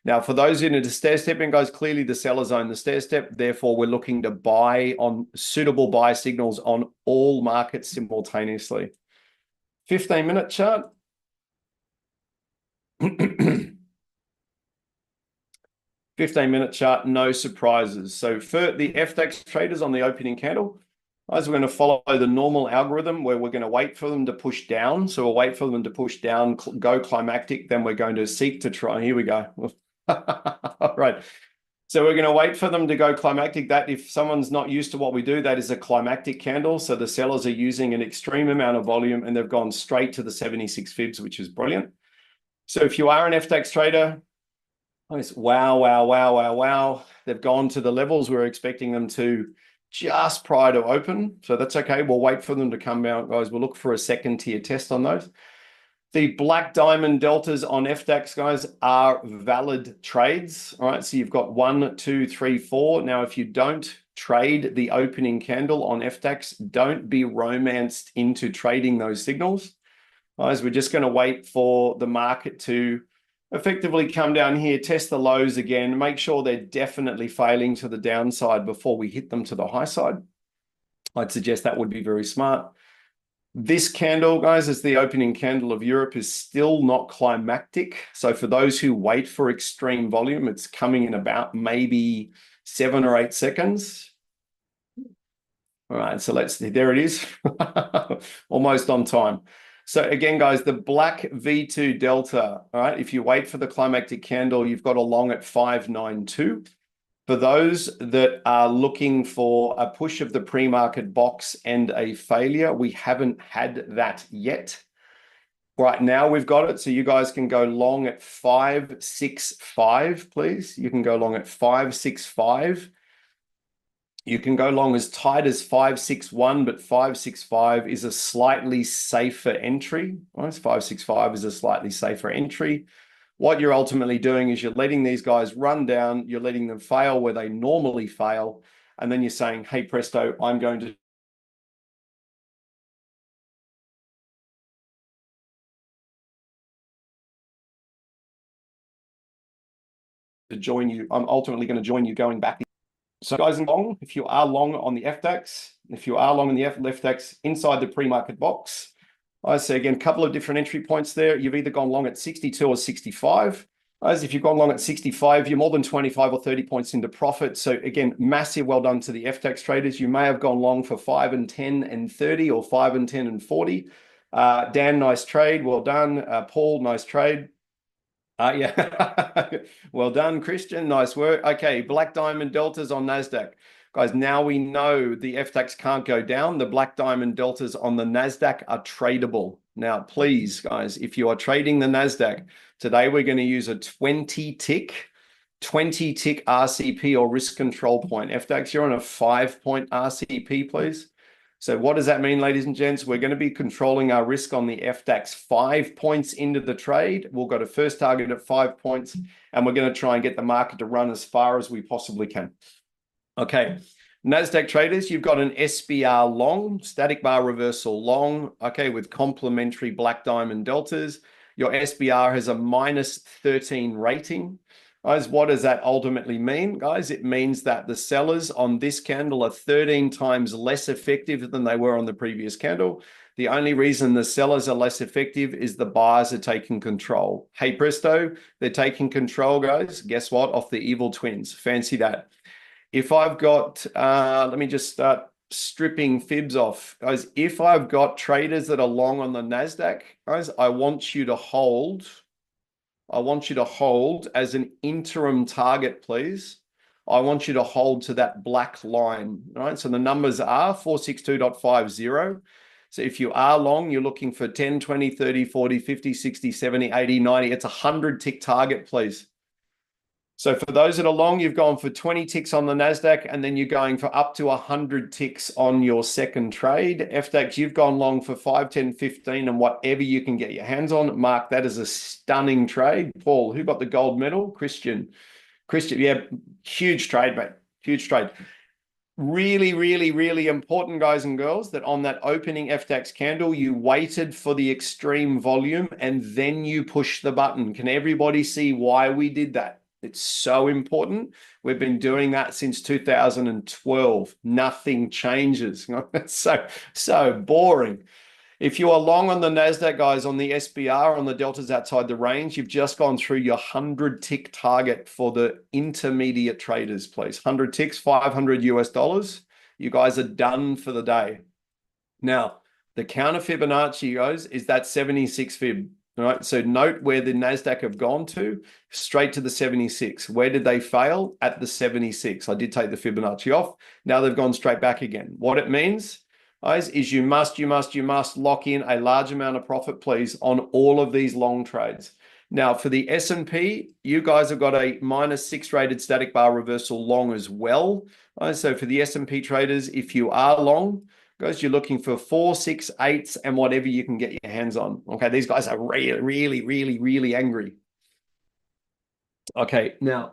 Now, for those into stair stepping, guys, clearly the sellers own the stair step. Therefore, we're looking to buy on suitable buy signals on all markets simultaneously. 15-minute chart. 15-minute chart, no surprises. So for the FDAX traders on the opening candle, Guys, we're going to follow the normal algorithm where we're going to wait for them to push down. So we'll wait for them to push down, go climactic. Then we're going to seek to try. Here we go. All right. So we're going to wait for them to go climactic. That if someone's not used to what we do, that is a climactic candle. So the sellers are using an extreme amount of volume and they've gone straight to the 76 fibs, which is brilliant. So if you are an FTX trader, wow, wow, wow, wow, wow. They've gone to the levels we're expecting them to just prior to open. So that's okay. We'll wait for them to come out, guys. We'll look for a second tier test on those. The black diamond deltas on FTX, guys, are valid trades. All right, so you've got 1, 2, 3, 4. Now, if you don't trade the opening candle on FTX, don't be romanced into trading those signals. Guys, we're just going to wait for the market to effectively come down here, test the lows again, make sure they're definitely failing to the downside before we hit them to the high side. I'd suggest that would be very smart. This candle, guys, as the opening candle of Europe, is still not climactic. So for those who wait for extreme volume, it's coming in about maybe 7 or 8 seconds. All right, so there it is. Almost on time. So again, guys, the black V2 delta, all right, if you wait for the climactic candle, you've got a long at 592. For those that are looking for a push of the pre-market box and a failure, we haven't had that yet. Right now we've got it, so you guys can go long at 565, please. You can go long at 565. You can go long as tight as 561, but 565 is a slightly safer entry. Right? 565 is a slightly safer entry. What you're ultimately doing is you're letting these guys run down, you're letting them fail where they normally fail, and then you're saying, hey, presto, I'm going to join you. I'm ultimately going to join you going back. So guys, long, if you are long on the FTX, if you are long in the FTX inside the pre-market box, I say again, a couple of different entry points there. You've either gone long at 62 or 65. As if you've gone long at 65, you're more than 25 or 30 points into profit. So again, massive well done to the FTX traders. You may have gone long for 5 and 10 and 30 or 5 and 10 and 40. Dan, nice trade. Well done. Paul, nice trade. Yeah. Well done, Christian. Nice work. Okay, black diamond deltas on NASDAQ. Guys, now we know the FTX can't go down. The black diamond deltas on the NASDAQ are tradable. Now, please, guys, if you are trading the NASDAQ, today we're going to use a 20-tick RCP or risk control point. FTX, you're on a 5-point RCP, please. So what does that mean, ladies and gents? We're going to be controlling our risk on the FTX 5 points into the trade. We'll go to first target at 5 points, and we're going to try and get the market to run as far as we possibly can. Okay, NASDAQ traders, you've got an SBR long, static bar reversal long, okay, with complementary black diamond deltas. Your SBR has a -13 rating. Guys, what does that ultimately mean, guys? It means that the sellers on this candle are 13 times less effective than they were on the previous candle. The only reason the sellers are less effective is the buyers are taking control. Hey, presto, they're taking control, guys. Guess what? Off the evil twins. Fancy that. If I've got, let me just start stripping fibs off. Guys, if I've got traders that are long on the NASDAQ, guys, I want you to hold as an interim target, please. I want you to hold to that black line, right? So the numbers are 462.50. So if you are long, you're looking for 10, 20, 30, 40, 50, 60, 70, 80, 90. It's a 100-tick target, please. So for those that are long, you've gone for 20 ticks on the NASDAQ, and then you're going for up to 100 ticks on your second trade. FTX, you've gone long for 5, 10, 15, and whatever you can get your hands on. Mark, that is a stunning trade. Paul, who got the gold medal? Christian, yeah, huge trade, mate. Huge trade. Really, really, really important, guys and girls, that on that opening FTX candle, you waited for the extreme volume and then you push the button. Can everybody see why we did that? It's so important. We've been doing that since 2012. Nothing changes. It's so boring. If you are long on the NASDAQ, guys, on the SBR, on the deltas outside the range, you've just gone through your 100-tick target for the intermediate traders, please. 100 ticks, $500 US. You guys are done for the day. Now, the counter Fibonacci, guys, is that 76 fib. All right. So note where the NASDAQ have gone to, straight to the 76. Where did they fail? At the 76. I did take the Fibonacci off. Now they've gone straight back again. What it means, guys, is you must lock in a large amount of profit, please, on all of these long trades. Now, for the S&P, you guys have got a -6 rated static bar reversal long as well. So for the S&P traders, if you are long, guys, you're looking for 4, 6, 8s and whatever you can get your hands on. Okay, these guys are really angry. Okay, now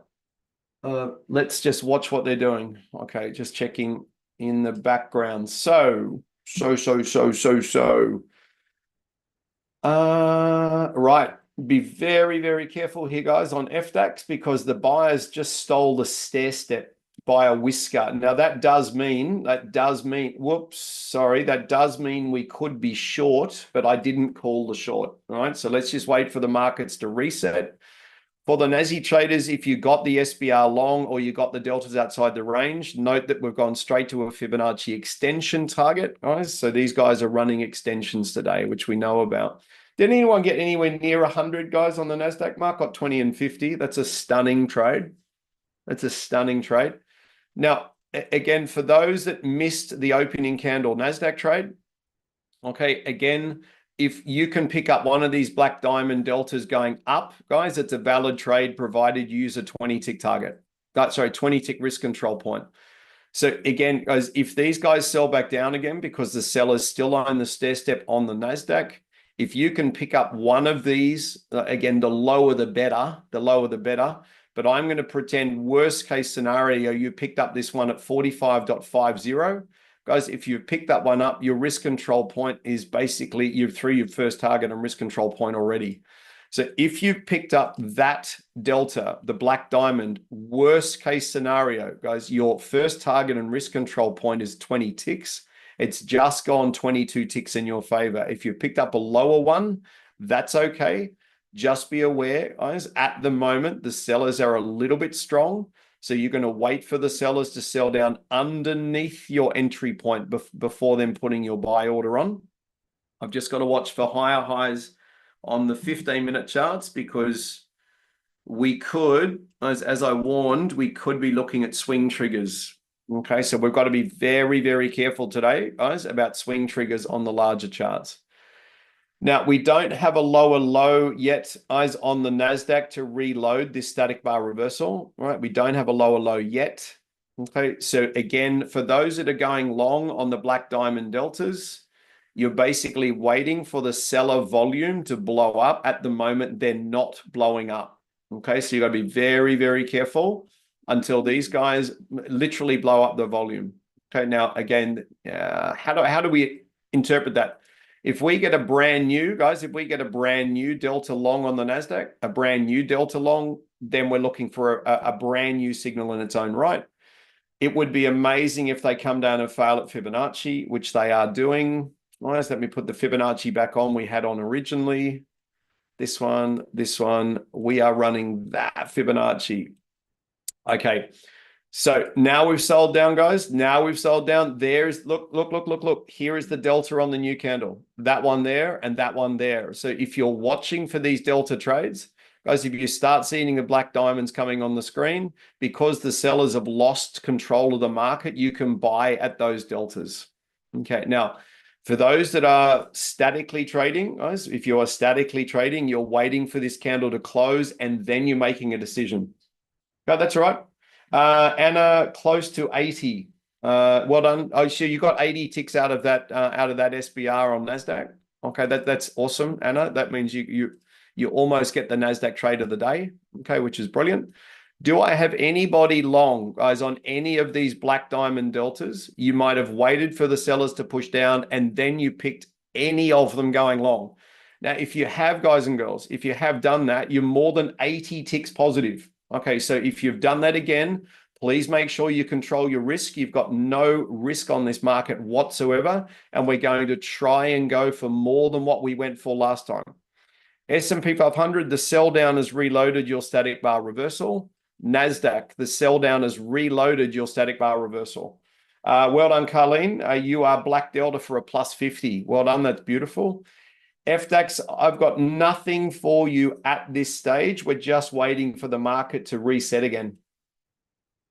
let's just watch what they're doing. Okay, just checking in the background. Right. Be very careful here, guys, on FDAX because the buyers just stole the stair step by a whisker. Now that does mean, whoops, sorry, that does mean we could be short, but I didn't call the short. All right. So let's just wait for the markets to reset. For the Nazi traders, if you got the SBR long or you got the deltas outside the range, note that we've gone straight to a Fibonacci extension target, guys. So these guys are running extensions today, which we know about. Did anyone get anywhere near 100, guys, on the NASDAQ mark? Got 20 and 50. That's a stunning trade. That's a stunning trade. Now, again, for those that missed the opening candle NASDAQ trade, okay, again, if you can pick up one of these black diamond deltas going up, guys, it's a valid trade provided you use a 20-tick target. 20-tick risk control point. So again, guys, if these guys sell back down again because the sellers still own the stair step on the NASDAQ, if you can pick up one of these, again, the lower the better, but I'm going to pretend worst case scenario, you picked up this one at 45.50. Guys, if you've picked that one up, your risk control point is basically you're through your first target and risk control point already. So if you've picked up that delta, the black diamond, worst case scenario, guys, your first target and risk control point is 20 ticks. It's just gone 22 ticks in your favor. If you picked up a lower one, that's okay. Just be aware, guys, at the moment, the sellers are a little bit strong. So you're going to wait for the sellers to sell down underneath your entry point before them putting your buy order on. I've just got to watch for higher highs on the 15-minute charts because we could, as I warned, we could be looking at swing triggers. Okay, so we've got to be very careful today, guys, about swing triggers on the larger charts. Now, we don't have a lower low yet, guys, on the NASDAQ to reload this static bar reversal, right? We don't have a lower low yet. Okay, so again, for those that are going long on the black diamond deltas, you're basically waiting for the seller volume to blow up. At the moment, they're not blowing up. Okay, so you got to be very careful until these guys literally blow up the volume. Okay, now again, how do we interpret that? If we get a brand new, guys, if we get a brand new delta long on the NASDAQ, a brand new delta long, then we're looking for a brand new signal in its own right. It would be amazing if they come down and fail at Fibonacci, which they are doing. Guys, let me put the Fibonacci back on we had on originally. This one, we are running that Fibonacci. Okay, so now we've sold down, guys. Now we've sold down. There's, look. Here is the delta on the new candle. That one there and that one there. So if you're watching for these delta trades, guys, if you start seeing the black diamonds coming on the screen, because the sellers have lost control of the market, you can buy at those deltas. Okay, now, for those that are statically trading, guys, if you are statically trading, you're waiting for this candle to close and then you're making a decision. Okay, that's right. Anna, close to 80. Well done. Oh, sure, you got 80 ticks out of that SBR on NASDAQ. Okay, that's awesome, Anna. That means you almost get the NASDAQ trade of the day. Okay, which is brilliant. Do I have anybody long, guys, on any of these black diamond deltas? You might have waited for the sellers to push down and then you picked any of them going long. Now, if you have, guys and girls, if you have done that, you're more than 80 ticks positive. Okay, so if you've done that again, please make sure you control your risk. You've got no risk on this market whatsoever, and we're going to try and go for more than what we went for last time. S&P 500, the sell down has reloaded your static bar reversal. NASDAQ, the sell down has reloaded your static bar reversal. Well done, Carlene. You are Black Delta for a plus 50. Well done. That's beautiful. FDAX, I've got nothing for you at this stage. We're just waiting for the market to reset again.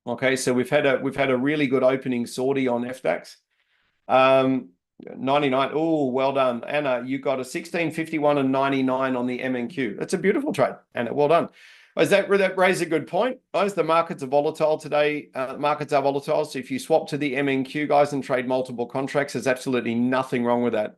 Okay, so we've had a really good opening sortie on FDAX. 99. Oh, well done, Anna. You got a 1651 and 99 on the MNQ. That's a beautiful trade, Anna. Well done. That raises a good point. Guys, the markets are volatile today. Markets are volatile. So if you swap to the MNQ, guys, and trade multiple contracts, there's absolutely nothing wrong with that.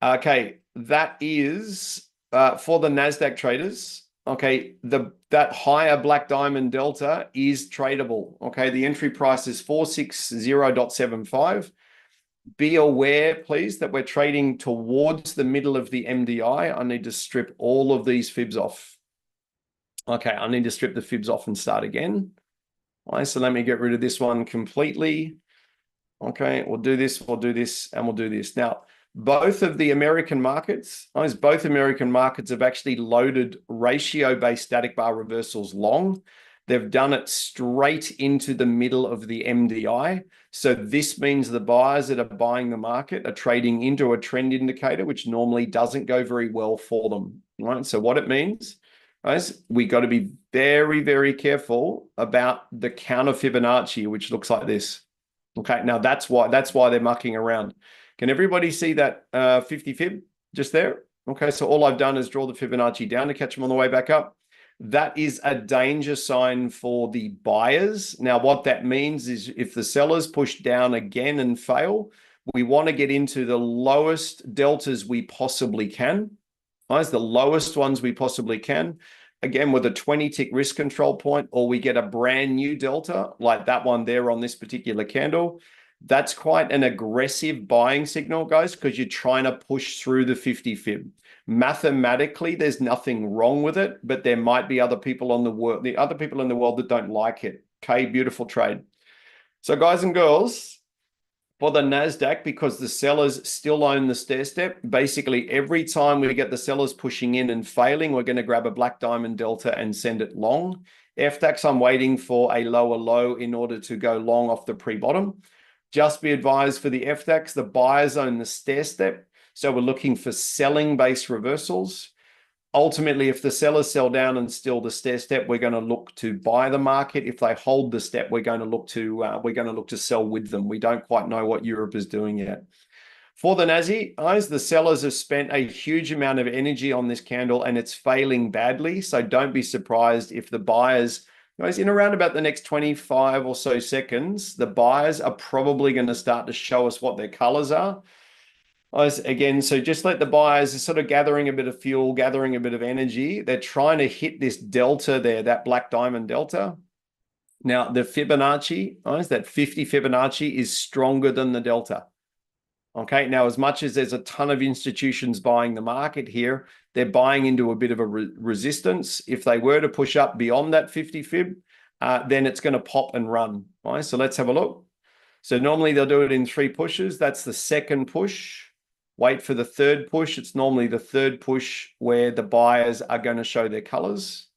Okay, that is for the NASDAQ traders. Okay, that higher black diamond delta is tradable. Okay, the entry price is 460.75. Be aware, please, that we're trading towards the middle of the MDI. I need to strip all of these fibs off. Okay, I need to strip the fibs off and start again. All right, so let me get rid of this one completely. Okay, we'll do this, and we'll do this. Now, both of the American markets, both American markets have actually loaded ratio-based static bar reversals long. They've done it straight into the middle of the MDI. So this means the buyers that are buying the market are trading into a trend indicator, which normally doesn't go very well for them. Right? So what it means, guys, we got to be very, very careful about the counter Fibonacci, which looks like this. Okay, now that's why they're mucking around. Can everybody see that 50 fib just there? Okay, so all I've done is draw the Fibonacci down to catch them on the way back up. That is a danger sign for the buyers. Now, what that means is if the sellers push down again and fail, we want to get into the lowest deltas we possibly can. Guys, the lowest ones we possibly can. Again, with a 20-tick risk control point, or we get a brand new delta like that one there on this particular candle. That's quite an aggressive buying signal, guys, because you're trying to push through the 50 fib. Mathematically, there's nothing wrong with it, but there might be other people in the world, that don't like it. Okay, beautiful trade. So guys and girls, for the NASDAQ, because the sellers still own the stair step, basically every time we get the sellers pushing in and failing, we're going to grab a black diamond delta and send it long. FDAX, I'm waiting for a lower low in order to go long off the pre-bottom. Just be advised for the FDAX, the buyers own the stair step. So we're looking for selling-based reversals. Ultimately, if the sellers sell down and still the stair step, we're going to look to buy the market. If they hold the step, we're going to look to sell with them. We don't quite know what Europe is doing yet. For the Nasdaq, guys, the sellers have spent a huge amount of energy on this candle and it's failing badly. So don't be surprised if the buyers, guys, in around about the next 25 or so seconds, the buyers are probably going to start to show us what their colors are. Again, so just let the buyers are sort of gathering a bit of fuel, gathering a bit of energy. They're trying to hit this delta there, that black diamond delta. Now, the Fibonacci, guys, that 50 Fibonacci is stronger than the delta. Okay, now as much as there's a ton of institutions buying the market here, they're buying into a bit of a resistance. If they were to push up beyond that 50 fib, then it's going to pop and run. Right, so let's have a look. So normally they'll do it in 3 pushes. That's the second push. Wait for the third push. It's normally the third push where the buyers are going to show their colors.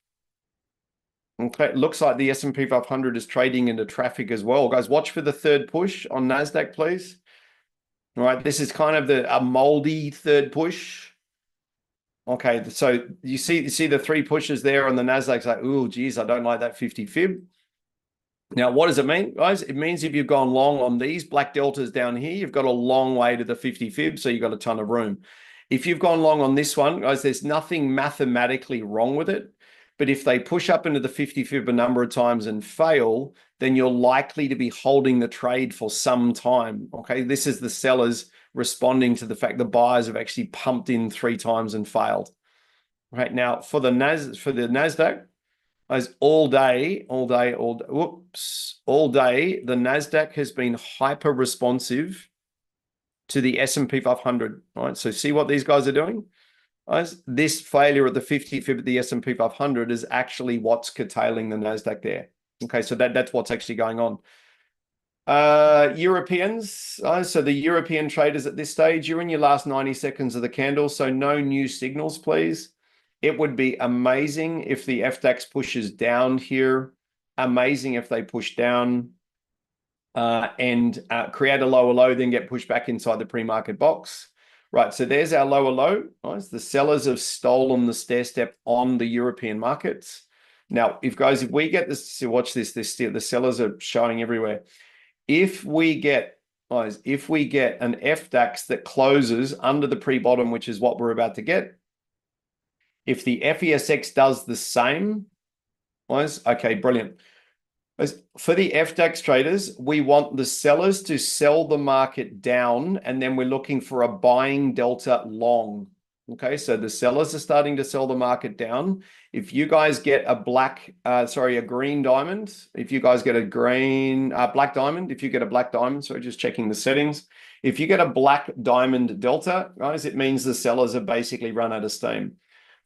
Okay, it looks like the S&P 500 is trading into traffic as well. Guys, watch for the third push on NASDAQ, please. All right, this is kind of a moldy third push. Okay, so you see the 3 pushes there on the NASDAQ. It's like, oh, geez, I don't like that 50 fib. Now, what does it mean, guys? It means if you've gone long on these black deltas down here, you've got a long way to the 50 fib, so you've got a ton of room. If you've gone long on this one, guys, there's nothing mathematically wrong with it. But if they push up into the 50 fib a number of times and fail, then you're likely to be holding the trade for some time. Okay, this is the sellers responding to the fact the buyers have actually pumped in 3 times and failed. Right now, for the NASDAQ, as all day, the NASDAQ has been hyper responsive to the S&P 500, right? So see what these guys are doing? Guys, this failure at the 50 fib at the S&P 500 is actually what's curtailing the NASDAQ there. Okay, so that's what's actually going on. Europeans, so the European traders at this stage, you're in your last 90 seconds of the candle, so no new signals, please. It would be amazing if the FDAX pushes down here. Amazing if they push down. and create a lower low, then get pushed back inside the pre-market box. Right, so there's our lower low. Guys, the sellers have stolen the stair step on the European markets. Now, if we get this, to watch this, the sellers are showing everywhere. If we get an FDAX that closes under the pre-bottom, which is what we're about to get, if the FESX does the same, guys, okay, brilliant. For the FDAX traders, we want the sellers to sell the market down, and then we're looking for a buying delta long. Okay, so the sellers are starting to sell the market down. If you guys get a a green diamond, if you guys get a black diamond, if you get a black diamond, so just checking the settings. If you get a black diamond delta, guys, it means the sellers have basically run out of steam.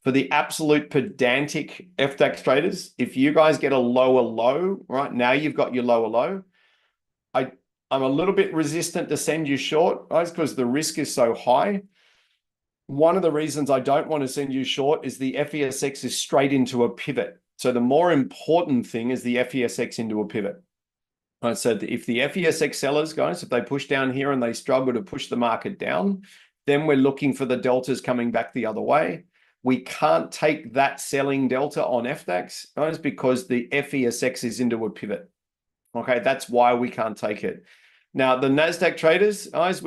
For the absolute pedantic FDAX traders, if you guys get a lower low, right now you've got your lower low. I'm a little bit resistant to send you short, guys, because the risk is so high. One of the reasons I don't want to send you short is the FESX is straight into a pivot. So the more important thing is the FESX into a pivot. Right, so if the FESX sellers, guys, if they push down here and they struggle to push the market down, then we're looking for the deltas coming back the other way. We can't take that selling delta on FDAX, guys, because the FESX is into a pivot. Okay, that's why we can't take it. Now, the NASDAQ traders, guys,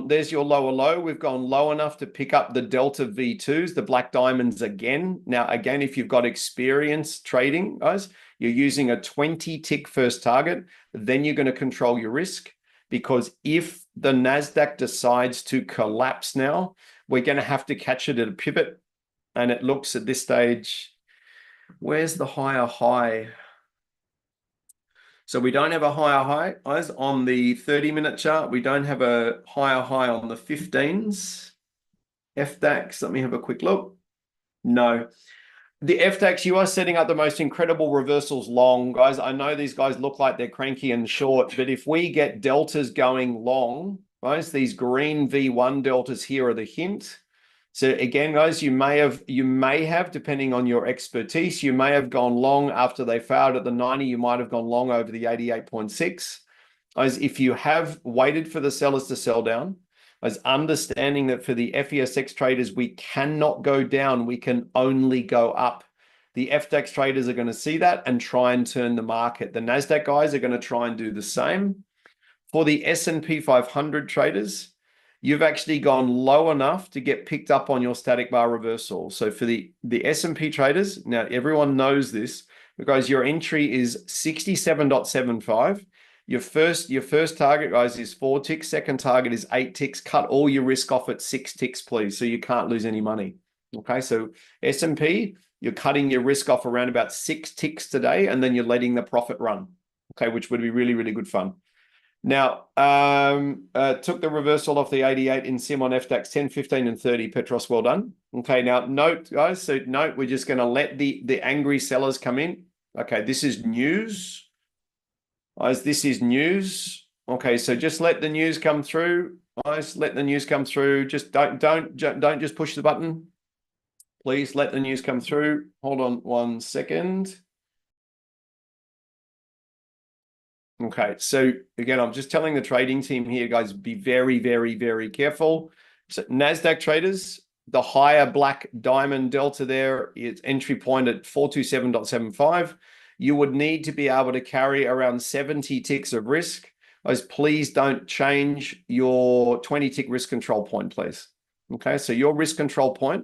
there's your lower low. We've gone low enough to pick up the Delta V2s, the black diamonds again. Now, again, if you've got experience trading, guys, you're using a 20 tick first target, then you're going to control your risk, because if the NASDAQ decides to collapse now, we're going to have to catch it at a pivot. And it looks at this stage, where's the higher high? So we don't have a higher high, guys, on the 30-minute chart. We don't have a higher high on the 15s. FDAX, let me have a quick look. No. The FDAX, you are setting up the most incredible reversals long, guys. I know these guys look like they're cranky and short, but if we get deltas going long, guys, these green V1 deltas here are the hint. So again, guys, you may have, depending on your expertise, you may have gone long after they failed at the 90. You might have gone long over the 88.6. Guys, if you have waited for the sellers to sell down, as understanding that for the FESX traders, we cannot go down, we can only go up. The FDAX traders are going to see that and try and turn the market. The NASDAQ guys are going to try and do the same. For the S&P 500 traders, you've actually gone low enough to get picked up on your static bar reversal. So for the S&P traders, now everyone knows this, because your entry is 67.75. Your first target, guys, is 4 ticks. Second target is 8 ticks. Cut all your risk off at 6 ticks, please, so you can't lose any money. Okay, so S&P, you're cutting your risk off around about 6 ticks today, and then you're letting the profit run. Okay, which would be really, really good fun. Now, took the reversal off the 88 in Sim on FDAX 10, 15, and 30. Petros, well done. Okay, now note, guys, so note, we're just going to let the angry sellers come in. Okay, this is news. Guys, this is news. Okay, so just let the news come through. Guys, let the news come through. Just don't just push the button. Please let the news come through. Hold on 1 second. Okay, so again, I'm just telling the trading team here, guys, be very, very, very careful. So NASDAQ traders, the higher black diamond delta there is entry point at 427.75. You would need to be able to carry around 70 ticks of risk. Guys, please don't change your 20 tick risk control point, please. Okay, so your risk control point,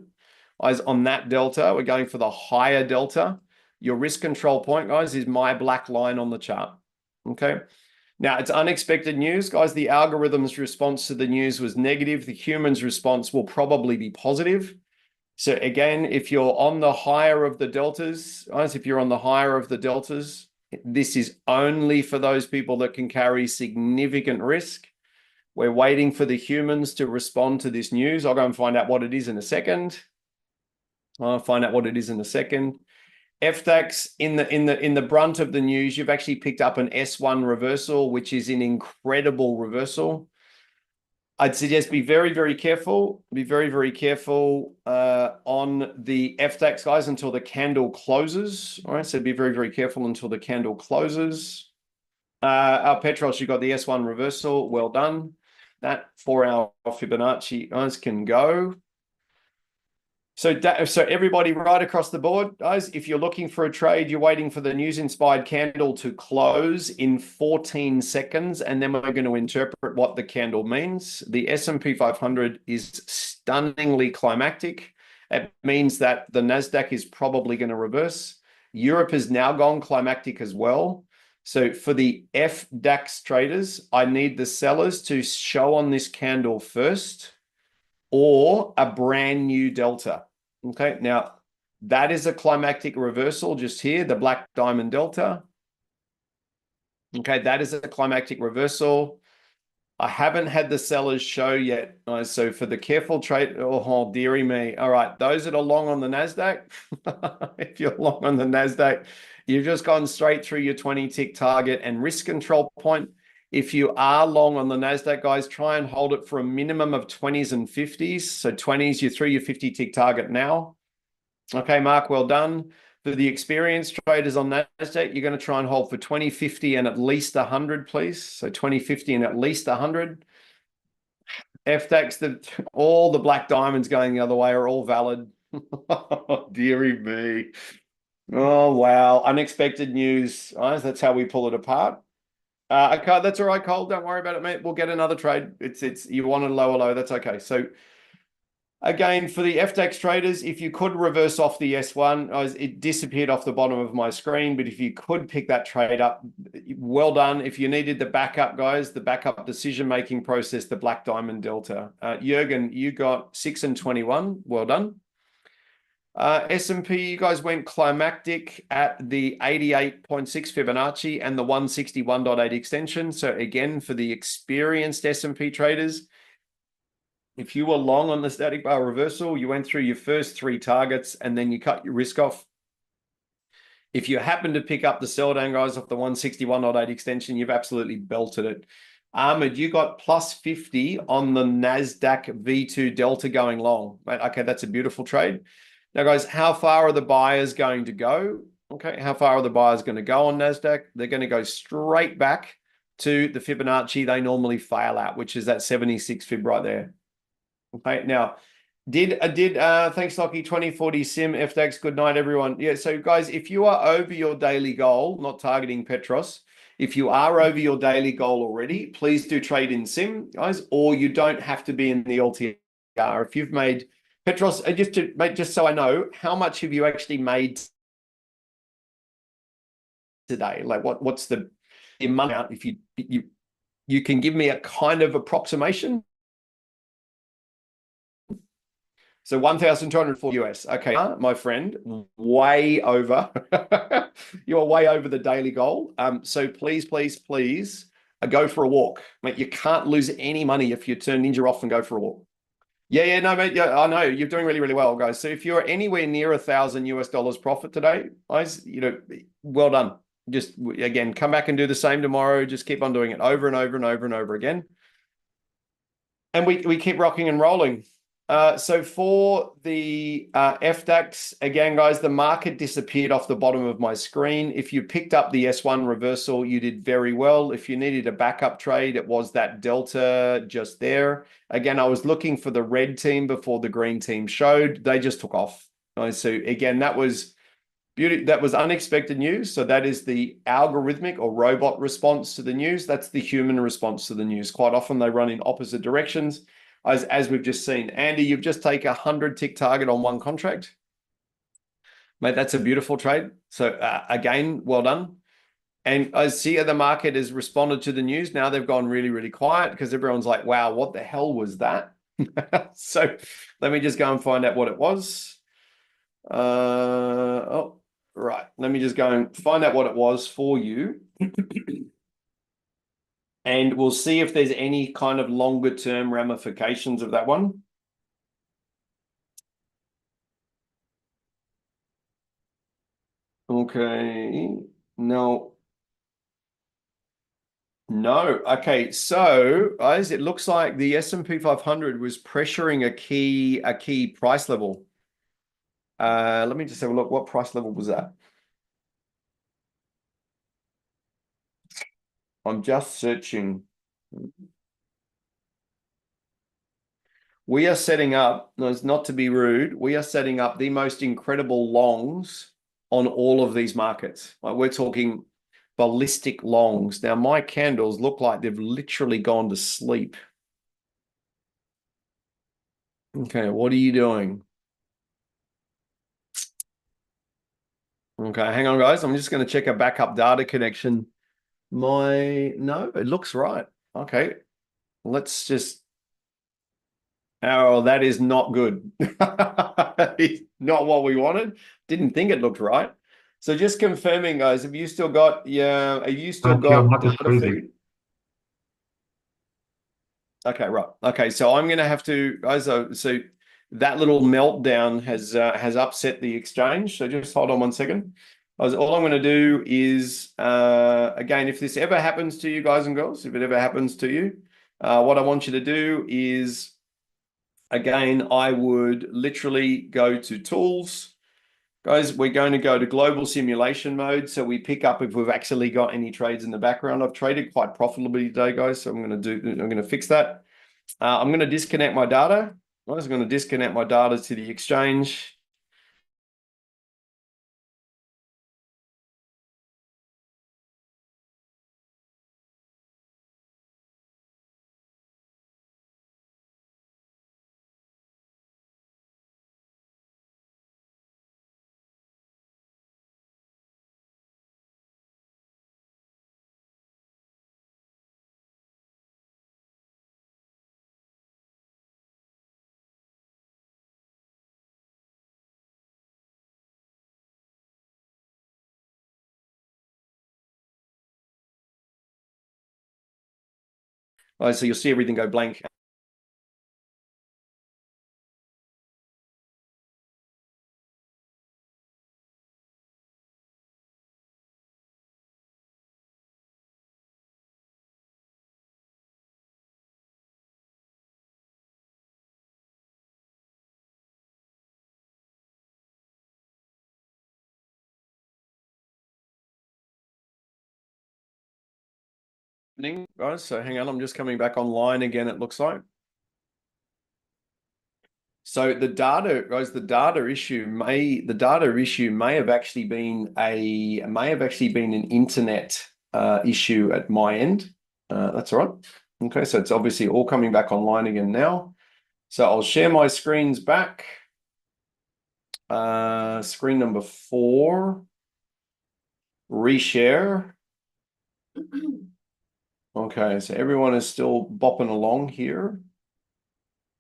guys, on that delta, we're going for the higher delta. Your risk control point, guys, is my black line on the chart. Okay. Now, it's unexpected news, guys. The algorithm's response to the news was negative. The human's response will probably be positive. So again, if you're on the higher of the deltas, guys, if you're on the higher of the deltas, this is only for those people that can carry significant risk. We're waiting for the humans to respond to this news. I'll go and find out what it is in a second. FDAX, in the brunt of the news, you've actually picked up an S1 reversal, which is an incredible reversal. I'd suggest be very, very careful. Be very, very careful on the FDAX, guys, until the candle closes. All right, so be very, very careful until the candle closes. Our Petros, you got the S1 reversal. Well done. That 4-hour Fibonacci guys can go. So everybody right across the board, guys, if you're looking for a trade, you're waiting for the news-inspired candle to close in 14 seconds, and then we're going to interpret what the candle means. The S&P 500 is stunningly climactic. It means that the NASDAQ is probably going to reverse. Europe has now gone climactic as well. So for the FDAX traders, I need the sellers to show on this candle first, or a brand new delta. Okay, now that is a climactic reversal just here, the black diamond delta. Okay, that is a climactic reversal. I haven't had the sellers show yet. So for the careful trade, oh, dearie me. All right, those that are long on the NASDAQ, if you're long on the NASDAQ, you've just gone straight through your 20 tick target and risk control point. If you are long on the NASDAQ, guys, try and hold it for a minimum of 20s and 50s. So 20s, you're through your 50 tick target now. Okay, Mark, well done. For the experienced traders on NASDAQ, you're going to try and hold for 20, 50, and at least 100, please. So 20, 50, and at least 100. FDAX, all the black diamonds going the other way are all valid. Oh, dearie me. Oh, wow. Unexpected news. Guys, that's how we pull it apart. Okay, that's all right, Cole. Don't worry about it, mate. We'll get another trade. It's you want a lower low. That's okay. So again, for the FDAX traders, if you could reverse off the S1, it disappeared off the bottom of my screen, but if you could pick that trade up, well done. If you needed the backup, guys, the backup decision-making process, the Black Diamond Delta. Jürgen, you got 6 and 21. Well done. S&P, you guys went climactic at the 88.6 Fibonacci and the 161.8 extension. So again, for the experienced S&P traders, if you were long on the static bar reversal, you went through your first 3 targets and then you cut your risk off. If you happen to pick up the sell down, guys, off the 161.8 extension, you've absolutely belted it. Ahmed, you got plus 50 on the NASDAQ V2 Delta going long. Okay, that's a beautiful trade. Now, guys, how far are the buyers going to go? Okay, how far are the buyers going to go on NASDAQ? They're going to go straight back to the Fibonacci they normally fail at, which is that 76 Fib right there. Okay, now, thanks, Lockie, 2040 Sim, FDAX, good night, everyone. Yeah, so guys, if you are over your daily goal, not targeting Petros, if you are over your daily goal already, please do trade in Sim, guys, or you don't have to be in the LTR. If you've made Petros, just so I know, how much have you actually made today? Like what's the amount? If you can give me a kind of approximation. So 1,204 US. Okay, my friend, way over. You're way over the daily goal. So please, please, please go for a walk. Mate, you can't lose any money if you turn Ninja off and go for a walk. Yeah, no, mate. Yeah, I know you're doing really, really well, guys. So if you're anywhere near $1,000 profit today, guys, well done. Just again, come back and do the same tomorrow. Just keep on doing it over and over and over and over again. And we keep rocking and rolling. So for the FDAX, again, guys, the market disappeared off the bottom of my screen. If you picked up the S1 reversal, you did very well. If you needed a backup trade, it was that delta just there. Again, I was looking for the red team before the green team showed. They just took off. So again, that was beauty. That was unexpected news. So that is the algorithmic or robot response to the news. That's the human response to the news. Quite often they run in opposite directions. As we've just seen. Andy, you've just taken a 100 tick target on one contract. Mate, that's a beautiful trade. So again, well done. And I see the market has responded to the news. Now they've gone really, really quiet because everyone's like, wow, what the hell was that? So let me just go and find out what it was. Right. Let me just go and find out what it was for you. And we'll see if there's any kind of longer term ramifications of that one. Okay. No. Okay. So, guys, it looks like the S&P 500 was pressuring a key price level. Let me just have a look. What price level was that? I'm just searching. We are setting up, no, it's not to be rude, we are setting up the most incredible longs on all of these markets. Like we're talking ballistic longs. Now, my candles look like they've literally gone to sleep. Okay, what are you doing? Okay, hang on, guys. I'm just going to check a backup data connection. No, it looks right. Okay, let's just. Oh, that is not good. It's not what we wanted. Didn't think it looked right. So just confirming, guys, have you still got, yeah, have you still Your got mic is data freezing. feed? Okay, right. Okay, so I'm gonna have to, guys. So that little meltdown has upset the exchange. So just hold on one second. All I'm going to do is again, if this ever happens to you, guys and girls, if it ever happens to you, what I want you to do is, again, I would literally go to tools. Guys, we're going to go to global simulation mode. So we pick up if we've actually got any trades in the background. I've traded quite profitably today, guys. So I'm going to fix that. I'm going to disconnect my data. I was going to disconnect my data to the exchange. So you'll see everything go blank. Guys, so hang on, I'm just coming back online again, it looks like. So the data, guys, the data issue may have actually been an internet issue at my end. That's all right. Okay, so it's obviously all coming back online again now. So I'll share my screens back. Screen number 4. Reshare. Okay, so everyone is still bopping along here.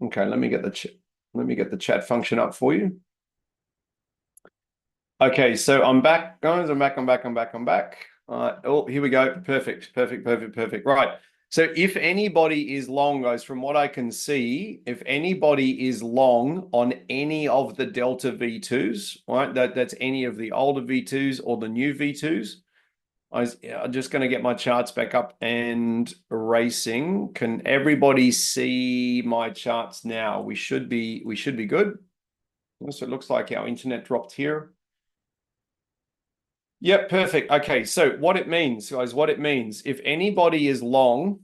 Okay, let me get the chat function up for you. Okay, so I'm back, guys. I'm back. Oh, here we go. Perfect. Right. So if anybody is long, guys, from what I can see, if anybody is long on any of the Delta V2s, right, that's any of the older V2s or the new V2s, I'm just going to get my charts back up and racing. Can everybody see my charts now? We should be good. So it looks like our internet dropped here. Yep, perfect. Okay, so what it means, guys, if anybody is long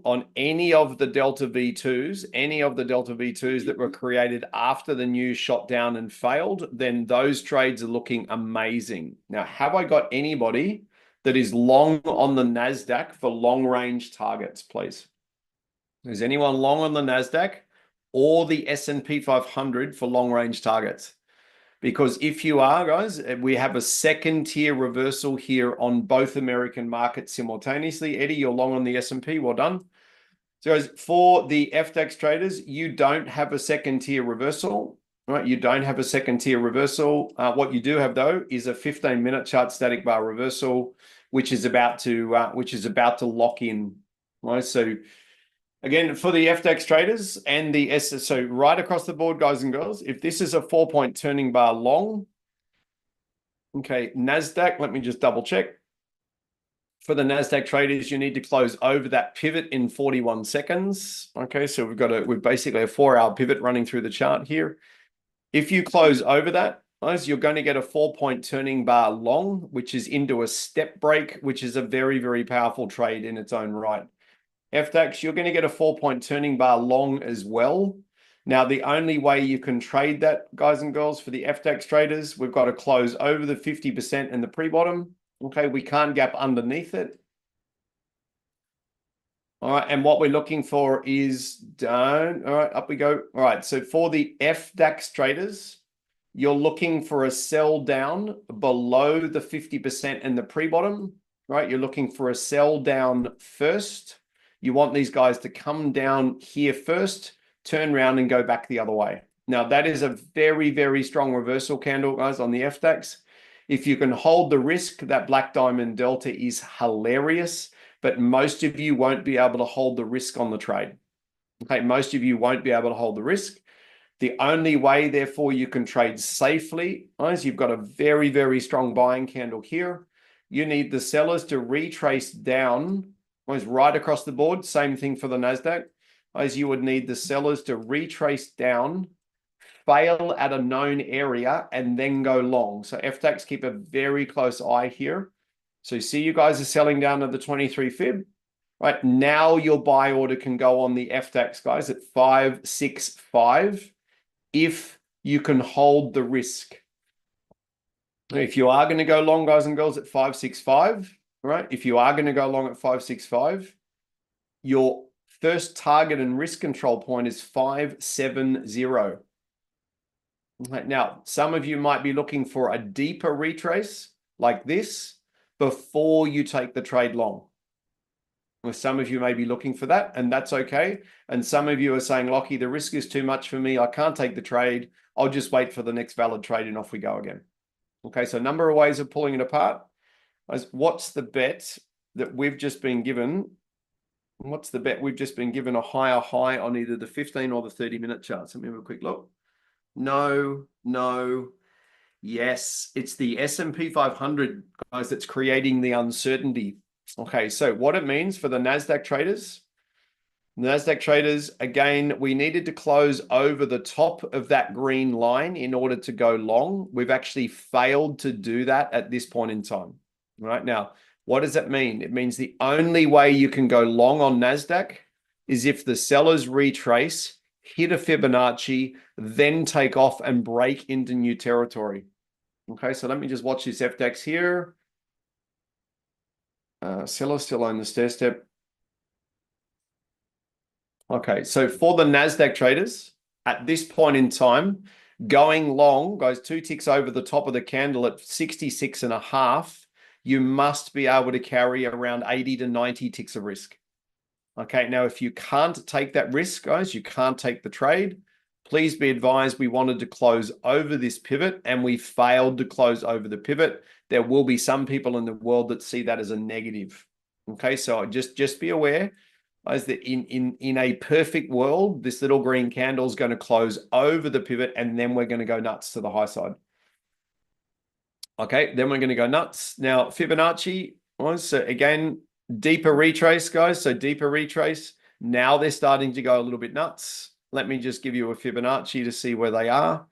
on any of the Delta V2s, that were created after the news shot down and failed, then those trades are looking amazing. Now, have I got anybody that is long on the NASDAQ for long range targets, please? Is anyone long on the NASDAQ or the S&P 500 for long range targets? Because if you are, guys, we have a second tier reversal here on both American markets simultaneously. Eddie, you're long on the S&P. Well done. So, guys, for the FDAX traders, you don't have a second tier reversal, right? You don't have a second tier reversal. What you do have, though, is a 15-minute chart static bar reversal, which is about to lock in, right? So, again, for the FDAX traders and the S, so right across the board, guys and girls, if this is a 4-point turning bar long, okay, NASDAQ, let me just double check. For the NASDAQ traders, you need to close over that pivot in 41 seconds. Okay, so we've basically a 4-hour pivot running through the chart here. If you close over that, guys, you're going to get a 4-point turning bar long, which is into a step break, which is a very, very powerful trade in its own right. FDAX, you're going to get a 4-point turning bar long as well. Now, the only way you can trade that, guys and girls, for the FDAX traders, we've got to close over the 50% in the pre-bottom. Okay, we can't gap underneath it. All right, and what we're looking for is down. All right, up we go. All right, so for the FDAX traders, you're looking for a sell down below the 50% in the pre-bottom, right? You're looking for a sell down first. You want these guys to come down here first, turn around and go back the other way. Now, that is a very, very strong reversal candle, guys, on the FDAX. If you can hold the risk, that black diamond delta is hilarious, but most of you won't be able to hold the risk on the trade. Okay, most of you won't be able to hold the risk. The only way, therefore, you can trade safely is you've got a very, very strong buying candle here. You need the sellers to retrace down, right across the board. Same thing for the NASDAQ. As you would need the sellers to retrace down, fail at a known area, and then go long. So FDAX, keep a very close eye here. So you see you guys are selling down to the 23 fib. Right now, your buy order can go on the FDAX, guys, at 565 if you can hold the risk. If you are going to go long, guys and girls, at 565, right? If you are going to go long at 565, your first target and risk control point is 570. Right, now, some of you might be looking for a deeper retrace like this before you take the trade long. Well, some of you may be looking for that, and that's okay. And some of you are saying, Lockie, the risk is too much for me. I can't take the trade. I'll just wait for the next valid trade and off we go again. Okay, so a number of ways of pulling it apart. What's the bet that we've just been given? What's the bet? We've just been given a higher high on either the 15 or the 30-minute charts. Let me have a quick look. No, no. Yes, it's the S&P 500, guys, that's creating the uncertainty. Okay, so what it means for the NASDAQ traders, again, we needed to close over the top of that green line in order to go long. We've actually failed to do that at this point in time. Right now, what does that mean? It means the only way you can go long on NASDAQ is if the sellers retrace, hit a Fibonacci, then take off and break into new territory. Okay, so let me just watch this FDAX here. Sellers still own the stair step. Okay, so for the NASDAQ traders, at this point in time, going long goes 2 ticks over the top of the candle at 66.5. You must be able to carry around 80 to 90 ticks of risk. Okay, now if you can't take that risk, guys, you can't take the trade. Please be advised, we wanted to close over this pivot and we failed to close over the pivot. There will be some people in the world that see that as a negative. Okay, so just be aware, guys, that in a perfect world, this little green candle is going to close over the pivot and then we're going to go nuts to the high side. Okay, then we're going to go nuts. Now, Fibonacci, so again, deeper retrace, guys. So deeper retrace. Now they're starting to go a little bit nuts. Let me just give you a Fibonacci to see where they are.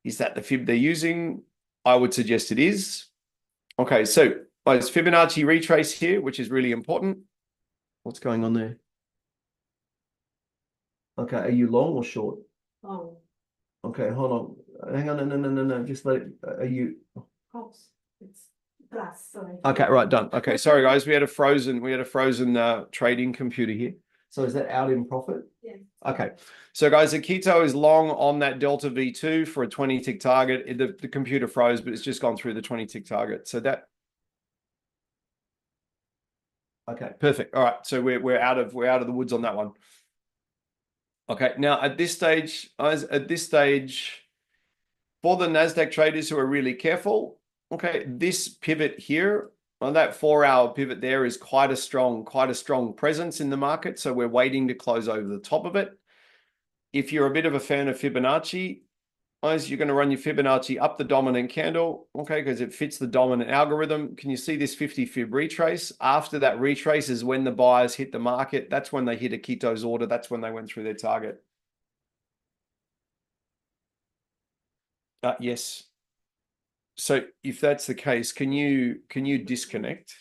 Is that the fib they're using? I would suggest it is. Okay, so there's Fibonacci retrace here, which is really important. What's going on there? Okay, are you long or short? Oh, Okay, hold on. Hang on, no. Just let it. Are you? cross. It's plus, sorry. Okay, right, done. Okay, sorry guys, we had a frozen trading computer here. So is that out in profit? Yes. Okay, so guys, Akito is long on that Delta V2 for a 20-tick target. The computer froze, but it's just gone through the 20-tick target. So that. Okay, perfect. All right, so we're out of the woods on that one. Okay, now at this stage, for the NASDAQ traders who are really careful, okay, this pivot here, on that 4-hour pivot there is quite a strong presence in the market. So we're waiting to close over the top of it. If you're a bit of a fan of Fibonacci, guys, you're going to run your Fibonacci up the dominant candle, okay, because it fits the dominant algorithm. Can you see this 50 fib retrace? After that retrace is when the buyers hit the market. That's when they hit Akito's order. That's when they went through their target. Yes. So if that's the case, can you disconnect?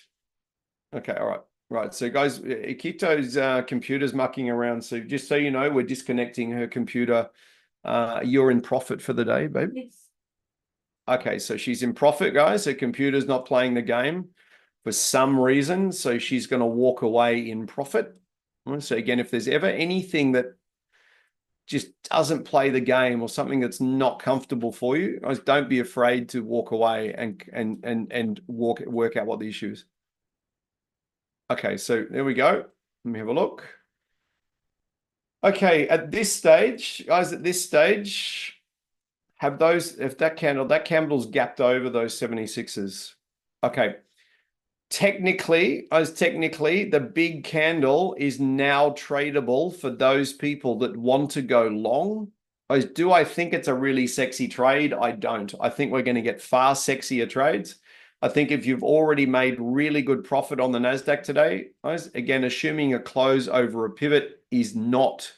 Okay, all right. Right. So guys, Akito's computer's mucking around. So just so you know, we're disconnecting her computer. You're in profit for the day, babe? Yes. Okay, so she's in profit, guys. Her computer's not playing the game for some reason, so she's going to walk away in profit. So again, if there's ever anything that just doesn't play the game or something that's not comfortable for you, guys, don't be afraid to walk away and work out what the issue is. Okay, so there we go. Let me have a look. Okay, at this stage, guys, have those, if that candle's gapped over those 76s. Okay. Technically, the big candle is now tradable for those people that want to go long. Do I think it's a really sexy trade? I don't. I think we're going to get far sexier trades. I think if you've already made really good profit on the NASDAQ today, guys, again, assuming a close over a pivot is not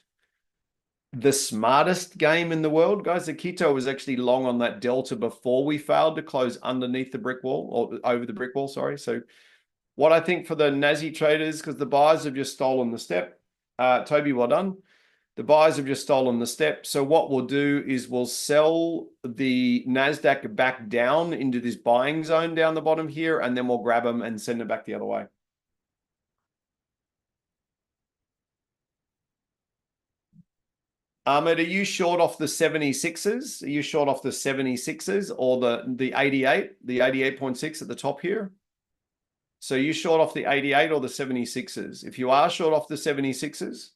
the smartest game in the world, guys. Akito was actually long on that delta before we failed to close underneath the brick wall, or over the brick wall, sorry. So what I think for the Nazi traders, because the buyers have just stolen the step. Toby, well done. The buyers have just stolen the step. So what we'll do is we'll sell the NASDAQ back down into this buying zone down the bottom here, and then we'll grab them and send them back the other way. Ahmed, are you short off the 76s? Are you short off the 76s or the 88, the 88.6 at the top here? So you short off the 88 or the 76s? If you are short off the 76s,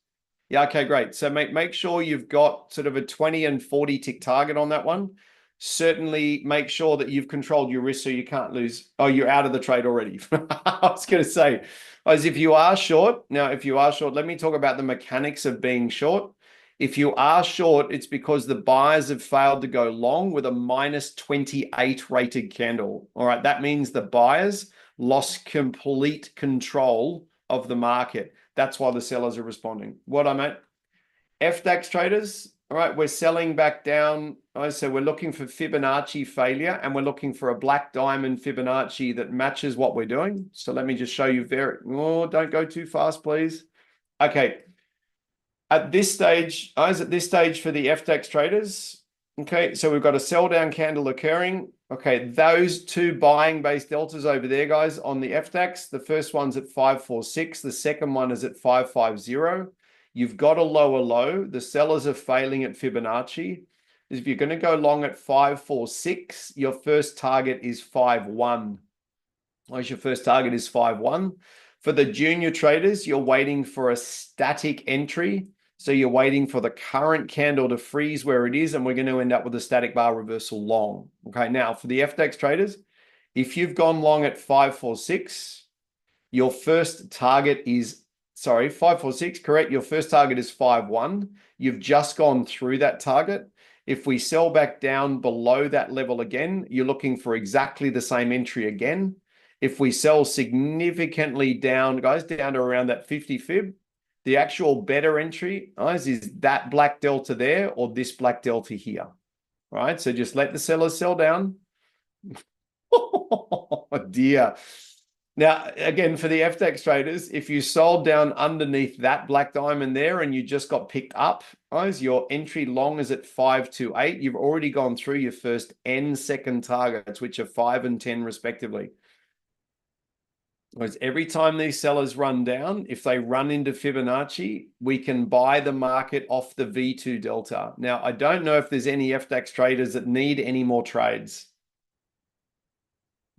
yeah, okay, great. So make sure you've got sort of a 20 and 40 tick target on that one. Certainly make sure that you've controlled your risk so you can't lose. Oh, you're out of the trade already. I was going to say, as if you are short, now if you are short, let me talk about the mechanics of being short. If you are short, it's because the buyers have failed to go long with a minus 28 rated candle. All right, that means the buyers lost complete control of the market. That's why the sellers are responding. What I meant, FDAX traders, all right, we're selling back down. So we're looking for Fibonacci failure, and we're looking for a black diamond Fibonacci that matches what we're doing. So let me just show you don't go too fast, please. Okay. At this stage, for the FDAX traders, okay, so we've got a sell down candle occurring. Okay, those two buying base deltas over there, guys, on the FDAX, the first one's at 546, the second one is at 550. You've got a lower low. The sellers are failing at Fibonacci. If you're going to go long at 546, your first target is 51. Your first target is 51. For the junior traders, you're waiting for a static entry. So you're waiting for the current candle to freeze where it is, and we're going to end up with a static bar reversal long. Okay, now for the FDAX traders, if you've gone long at 546, your first target is, 546, correct. Your first target is 51. You've just gone through that target. If we sell back down below that level again, you're looking for exactly the same entry again. If we sell significantly down, guys, down to around that 50 fib, the actual better entry, guys, is that black delta there or this black delta here, right? So just let the sellers sell down. Oh, dear. Now, again, for the FDAX traders, if you sold down underneath that black diamond there and you just got picked up, guys, your entry long is at 528. You've already gone through your first and second targets, which are 5 and 10 respectively. Because every time these sellers run down, if they run into Fibonacci, we can buy the market off the V2 delta. Now, I don't know if there's any FDAX traders that need any more trades.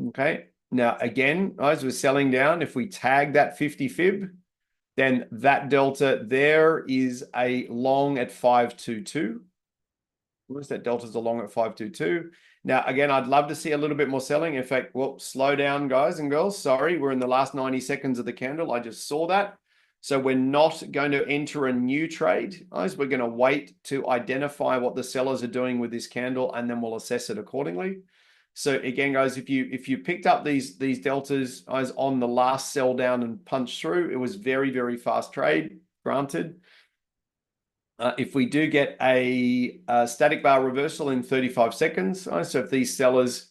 Okay. Now, again, guys, we're selling down. If we tag that 50 fib, then that delta there is a long at 522. Where's that delta's a long at 522? Now, again, I'd love to see a little bit more selling. In fact, well, slow down, guys and girls. Sorry, we're in the last 90 seconds of the candle. I just saw that. So we're not going to enter a new trade, guys. We're going to wait to identify what the sellers are doing with this candle, and then we'll assess it accordingly. So again, guys, if you picked up these deltas, guys, on the last sell down and punch through, it was very, very fast trade, granted. If we do get a static bar reversal in 35 seconds, so if these sellers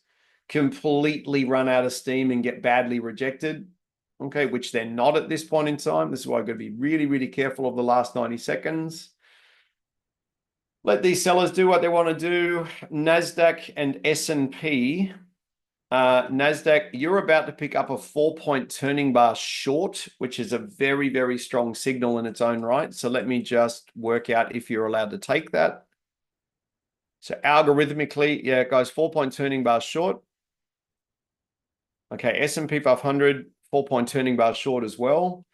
completely run out of steam and get badly rejected, okay, which they're not at this point in time, this is why I've got to be really, really careful of the last 90 seconds. Let these sellers do what they want to do. NASDAQ and S&P. NASDAQ, you're about to pick up a 4-point turning bar short, which is a very, very strong signal in its own right. So let me just work out if you're allowed to take that. So algorithmically, yeah, guys, 4-point turning bar short. Okay, S&P 500, 4-point turning bar short as well.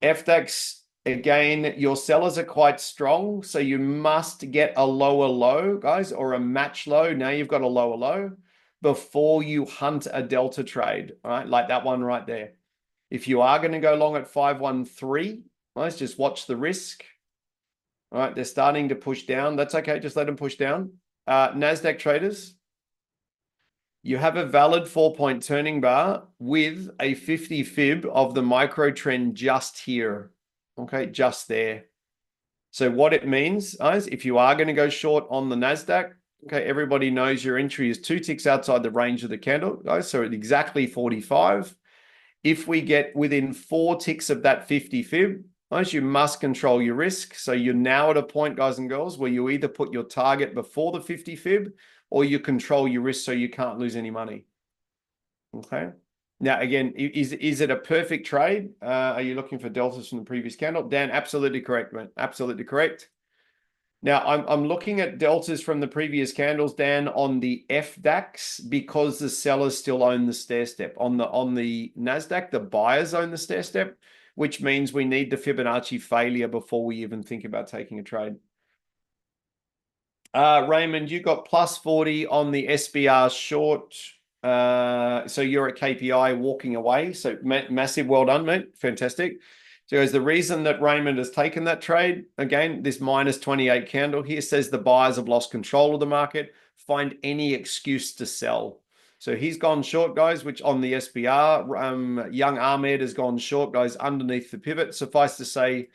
FDAX, again, your sellers are quite strong, so you must get a lower low, guys, or a match low. Now you've got a lower low before you hunt a delta trade, all right? Like that one right there. If you are going to go long at 513, let's just watch the risk. All right, they're starting to push down. That's okay, just let them push down. NASDAQ traders, you have a valid 4-point turning bar with a 50 fib of the micro trend just here. Okay, just there. So what it means is if you are going to go short on the NASDAQ, okay, everybody knows your entry is 2 ticks outside the range of the candle, guys. So at exactly 45. If we get within 4 ticks of that 50 fib, guys, you must control your risk. So you're now at a point, guys and girls, where you either put your target before the 50 fib or you control your risk so you can't lose any money. Okay. Now, again, is it a perfect trade? Are you looking for deltas from the previous candle? Dan, absolutely correct, man. Absolutely correct. Now, I'm looking at deltas from the previous candles, Dan, on the FDAX because the sellers still own the stair step. On the NASDAQ, the buyers own the stair step, which means we need the Fibonacci failure before we even think about taking a trade. Raymond, you got plus 40 on the SBR short. So you're at KPI walking away. So massive well done, mate. Fantastic. So guys, the reason that Raymond has taken that trade, again, this minus 28 candle here says the buyers have lost control of the market. Find any excuse to sell. So he's gone short, guys, which on the SBR, young Ahmed has gone short, guys, underneath the pivot. Suffice to say,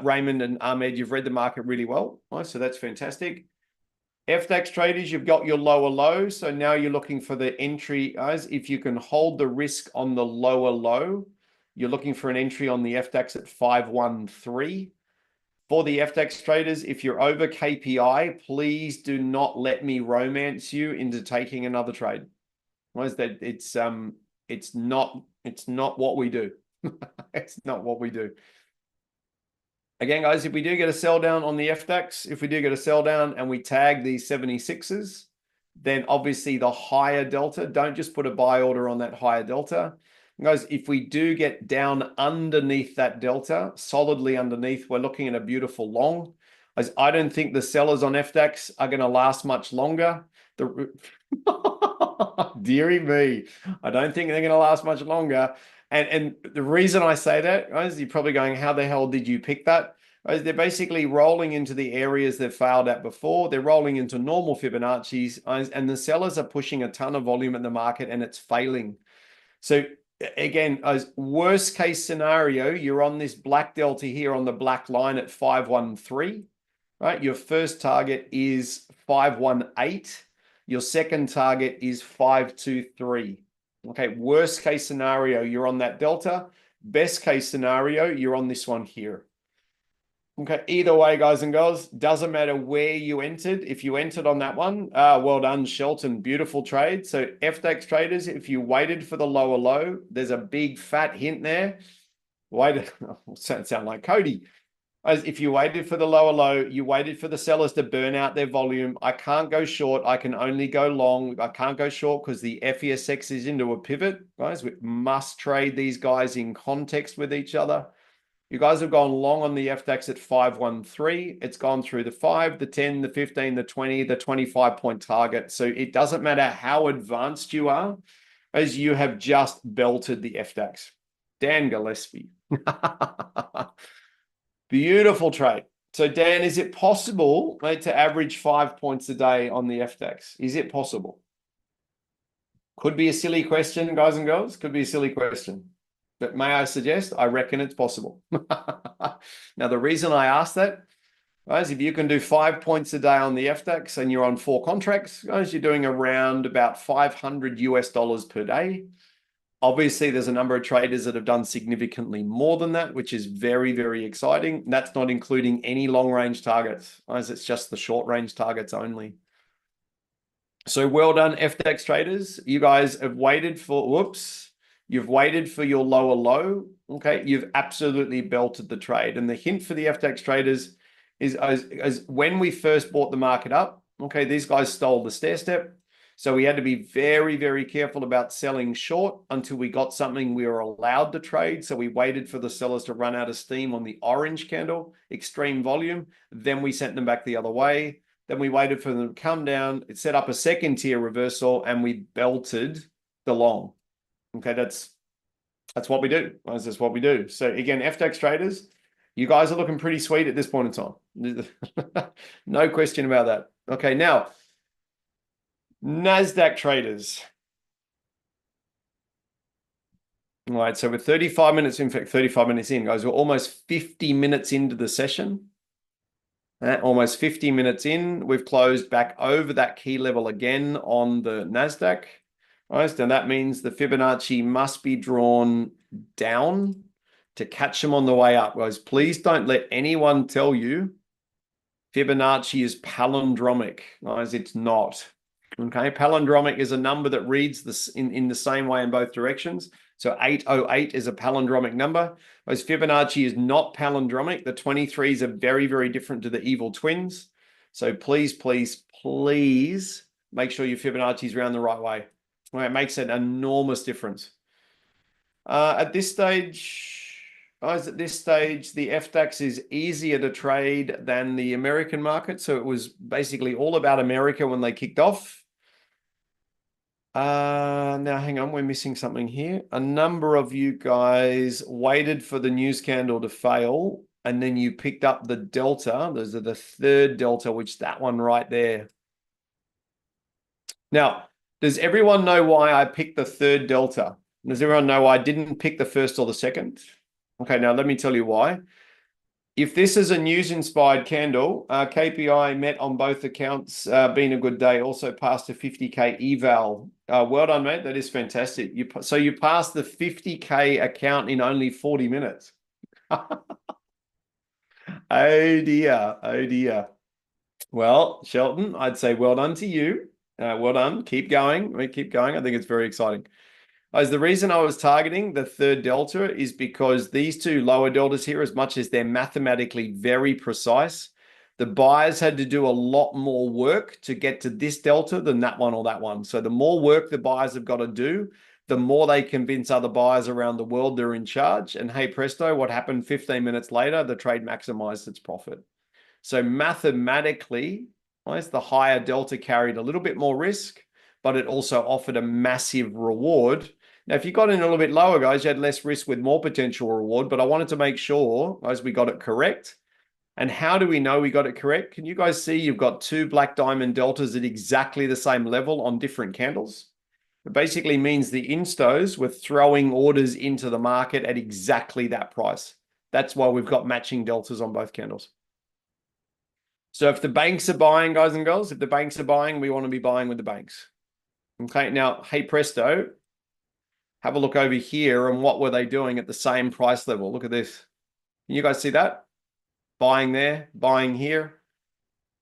Raymond and Ahmed, you've read the market really well. Right, so that's fantastic. FDAX traders, you've got your lower low. So now you're looking for the entry, guys. If you can hold the risk on the lower low, you're looking for an entry on the FDAX at 513. For the FDAX traders, if you're over KPI, please do not let me romance you into taking another trade. Right? That it's not what we do. It's not what we do. Again, guys, if we do get a sell down on the FDAX, if we do get a sell down and we tag these 76s, then obviously the higher delta, don't just put a buy order on that higher delta. And guys, if we do get down underneath that delta, solidly underneath, we're looking at a beautiful long. As I don't think the sellers on FDAX are going to last much longer. Dearie me, I don't think they're going to last much longer. And the reason I say that, guys, you're probably going, how the hell did you pick that? Guys, they're basically rolling into the areas they've failed at before. They're rolling into normal Fibonacci's, and the sellers are pushing a ton of volume in the market and it's failing. So again, as worst case scenario, you're on this black delta here on the black line at 513, right? Your first target is 518. Your second target is 523. Okay, worst case scenario, you're on that delta. Best case scenario, you're on this one here. Okay, either way, guys and girls, doesn't matter where you entered. If you entered on that one, well done, Shelton. Beautiful trade. So FDAX traders, if you waited for the lower low, there's a big fat hint there. Waited, sound like Cody. As if you waited for the lower low, you waited for the sellers to burn out their volume. I can't go short. I can only go long. I can't go short because the FESX is into a pivot. Guys, we must trade these guys in context with each other. You guys have gone long on the FDAX at 513. It's gone through the 5, the 10, the 15, the 20, the 25-point target. So it doesn't matter how advanced you are, as you have just belted the FDAX. Dan Gillespie. Beautiful trade. So Dan, is it possible, mate, to average 5 points a day on the FDAX? Is it possible? Could be a silly question, guys and girls. Could be a silly question. But may I suggest, I reckon it's possible. Now, the reason I ask that Guys, if you can do 5 points a day on the FDAX and you're on 4 contracts, guys, you're doing around about $500 per day. Obviously, there's a number of traders that have done significantly more than that, which is very, very exciting. That's not including any long-range targets, guys. It's just the short-range targets only. So well done, FDAX traders. You guys have waited for, whoops, you've waited for your lower low. Okay, you've absolutely belted the trade. And the hint for the FDAX traders is as when we first bought the market up, okay, these guys stole the stair step. So we had to be very, very careful about selling short until we got something we were allowed to trade. So we waited for the sellers to run out of steam on the orange candle, extreme volume. Then we sent them back the other way. Then we waited for them to come down. It set up a second tier reversal and we belted the long. Okay, that's what we do. That's what we do. So again, FDAX traders, you guys are looking pretty sweet at this point in time. No question about that. Okay, now, NASDAQ traders. All right, so we're 35 minutes, in fact, 35 minutes in, guys. We're almost 50 minutes into the session. Almost 50 minutes in, we've closed back over that key level again on the NASDAQ. All right, and that means the Fibonacci must be drawn down to catch them on the way up, guys. Please don't let anyone tell you Fibonacci is palindromic, guys. It's not. Okay, palindromic is a number that reads this in the same way in both directions. So 808 is a palindromic number. Whereas Fibonacci is not palindromic. The 23s are very, very different to the evil twins. So please, please, please make sure your Fibonacci is around the right way. Well, it makes an enormous difference. At this stage, guys, the FDAX is easier to trade than the American market. So it was basically all about America when they kicked off. Now hang on, we're missing something here. A number of you guys waited for the news candle to fail, and then you picked up the delta. Those are the third delta, which that one right there. Now, does everyone know why I picked the third delta? Does everyone know why I didn't pick the first or the second? Okay, now let me tell you why. If this is a news-inspired candle, KPI met on both accounts, been a good day, also passed a 50K eval. Well done, mate. That is fantastic. So you passed the 50K account in only 40 minutes. Oh dear, oh dear. Well, Shelton, I'd say well done to you. Well done. Keep going. Keep going. I think it's very exciting. As the reason I was targeting the third delta is because these two lower deltas here, as much as they're mathematically very precise, the buyers had to do a lot more work to get to this delta than that one or that one. So the more work the buyers have got to do, the more they convince other buyers around the world they're in charge. And hey, presto, what happened 15 minutes later? The trade maximized its profit. So mathematically, the higher delta carried a little bit more risk, but it also offered a massive reward. Now, if you got in a little bit lower, guys, you had less risk with more potential reward, but I wanted to make sure, guys, we got it correct. And how do we know we got it correct? Can you guys see you've got two black diamond deltas at exactly the same level on different candles? It basically means the instos were throwing orders into the market at exactly that price. That's why we've got matching deltas on both candles. So if the banks are buying, guys and girls, if the banks are buying, we want to be buying with the banks. Okay, now, hey, presto. Have a look over here and what were they doing at the same price level? Look at this. Can you guys see that? Buying there, buying here.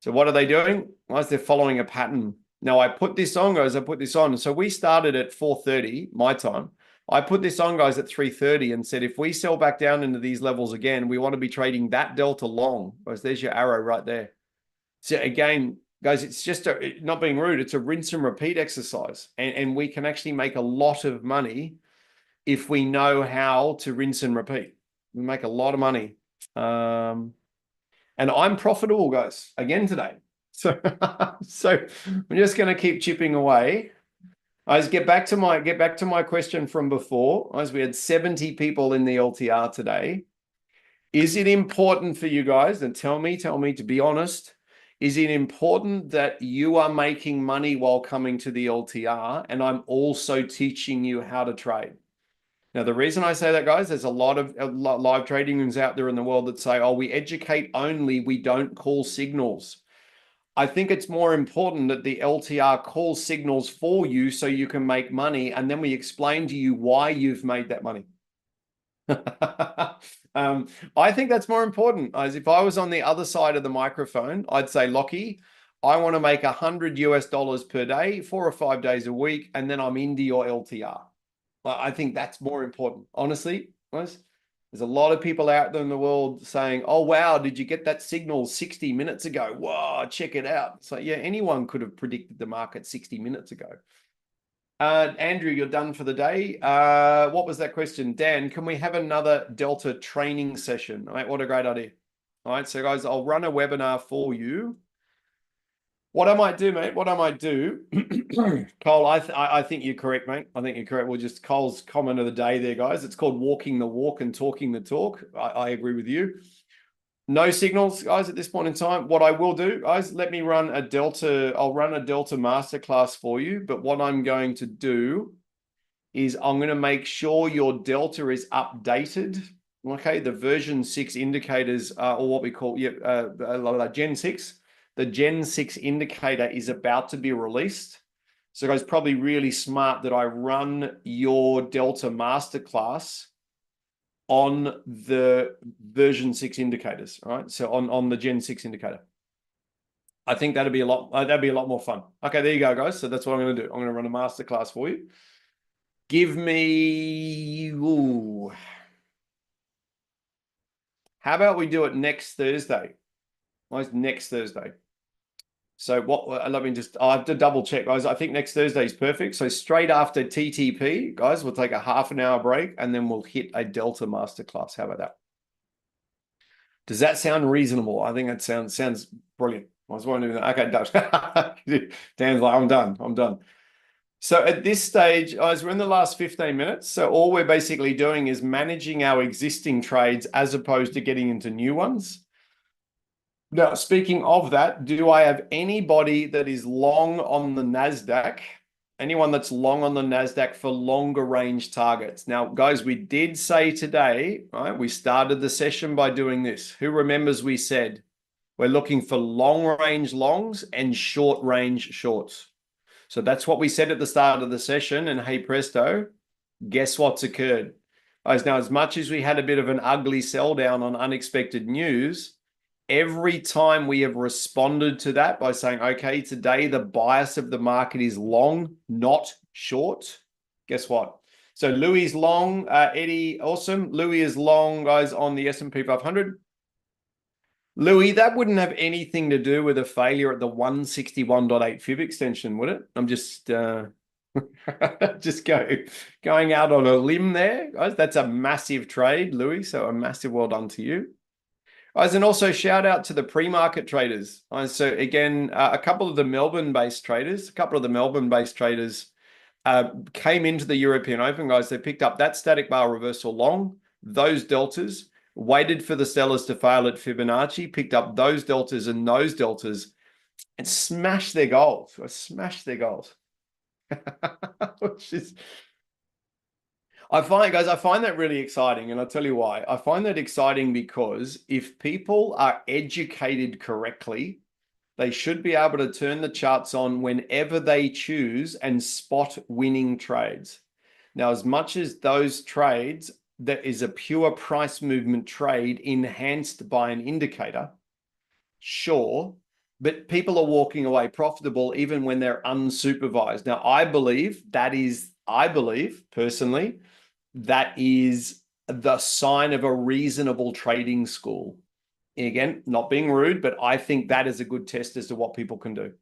So what are they doing? Well, they're following a pattern. Now I put this on, guys, I put this on. So we started at 4:30, my time. I put this on, guys, at 3:30 and said, if we sell back down into these levels again, we want to be trading that delta long. Guys, there's your arrow right there. So again, guys, it's just not being rude. It's a rinse and repeat exercise. And we can actually make a lot of money if we know how to rinse and repeat. We make a lot of money. And I'm profitable, guys, again today. So, I'm just going to keep chipping away. Guys, get back to my question from before. Guys, we had 70 people in the LTR today. Is it important for you guys? And tell me to be honest. Is it important that you are making money while coming to the LTR and I'm also teaching you how to trade? Now, the reason I say that, guys, there's a lot of live trading rooms out there in the world that say, oh, we educate only, we don't call signals. I think it's more important that the LTR calls signals for you so you can make money, and then we explain to you why you've made that money. I think that's more important. As if I was on the other side of the microphone, I'd say, Lockie, I want to make $100 per day, 4 or 5 days a week, and then I'm into your LTR. I think that's more important. Honestly, guys, there's a lot of people out there in the world saying, oh, wow, did you get that signal 60 minutes ago? Wow, check it out. So yeah, anyone could have predicted the market 60 minutes ago. Andrew, you're done for the day. What was that question? Dan, can we have another Delta training session? All right, what a great idea. All right, so guys, I'll run a webinar for you. What I might do, mate, Cole, I think you're correct, mate. I think you're correct. We'll just, Cole's comment of the day there, guys. It's called walking the walk and talking the talk. I agree with you. No signals, guys, at this point in time. What I will do, guys, let me run a Delta. I'll run a Delta masterclass for you. But what I'm going to do is I'm going to make sure your Delta is updated. Okay, the version 6 indicators, or what we call Gen 6. The Gen 6 indicator is about to be released. So guys, probably really smart that I run your Delta masterclass on the version 6 indicators, all right? So on the Gen 6 indicator. I think that'd be a lot more fun. Okay, there you go, guys. So that's what I'm going to do. I'm going to run a masterclass for you. Give me, how about we do it next Thursday? Next Thursday. So let me just, I have to double check, guys. I think next Thursday is perfect. So straight after TTP, guys, we'll take a half-an-hour break and then we'll hit a Delta masterclass. How about that? Does that sound reasonable? I think that sounds brilliant. I was wondering, okay, done. Dan's like, I'm done. So at this stage, guys, we're in the last 15 minutes. So all we're basically doing is managing our existing trades as opposed to getting into new ones. Now, speaking of that, do I have anybody that is long on the NASDAQ? Anyone that's long on the NASDAQ for longer range targets? Now, guys, we did say today, right? We started the session by doing this. Who remembers we said we're looking for long range longs and short range shorts? So that's what we said at the start of the session. And hey, presto, guess what's occurred? Guys, now, as much as we had a bit of an ugly sell down on unexpected news, every time we have responded to that by saying, okay, today the bias of the market is long, not short. Guess what? So Louis is long, Eddie, awesome. Louis is long, guys, on the S&P 500. Louis, that wouldn't have anything to do with a failure at the 161.8 fib extension, would it? I'm just just going out on a limb there, guys. That's a massive trade, Louis. So a massive well done to you. Guys, and also shout out to the pre-market traders. So again, a couple of the Melbourne-based traders came into the European Open, guys. They picked up that static bar reversal long, those deltas, waited for the sellers to fail at Fibonacci, picked up those deltas and those deltas, and smashed their goals. Which is, I find that really exciting. And I'll tell you why. I find that exciting because if people are educated correctly, they should be able to turn the charts on whenever they choose and spot winning trades. Now, as much as those trades, that is a pure price movement trade enhanced by an indicator, sure, but people are walking away profitable even when they're unsupervised. Now, I believe personally, that is the sign of a reasonable trading school. Again, not being rude, but I think that is a good test as to what people can do.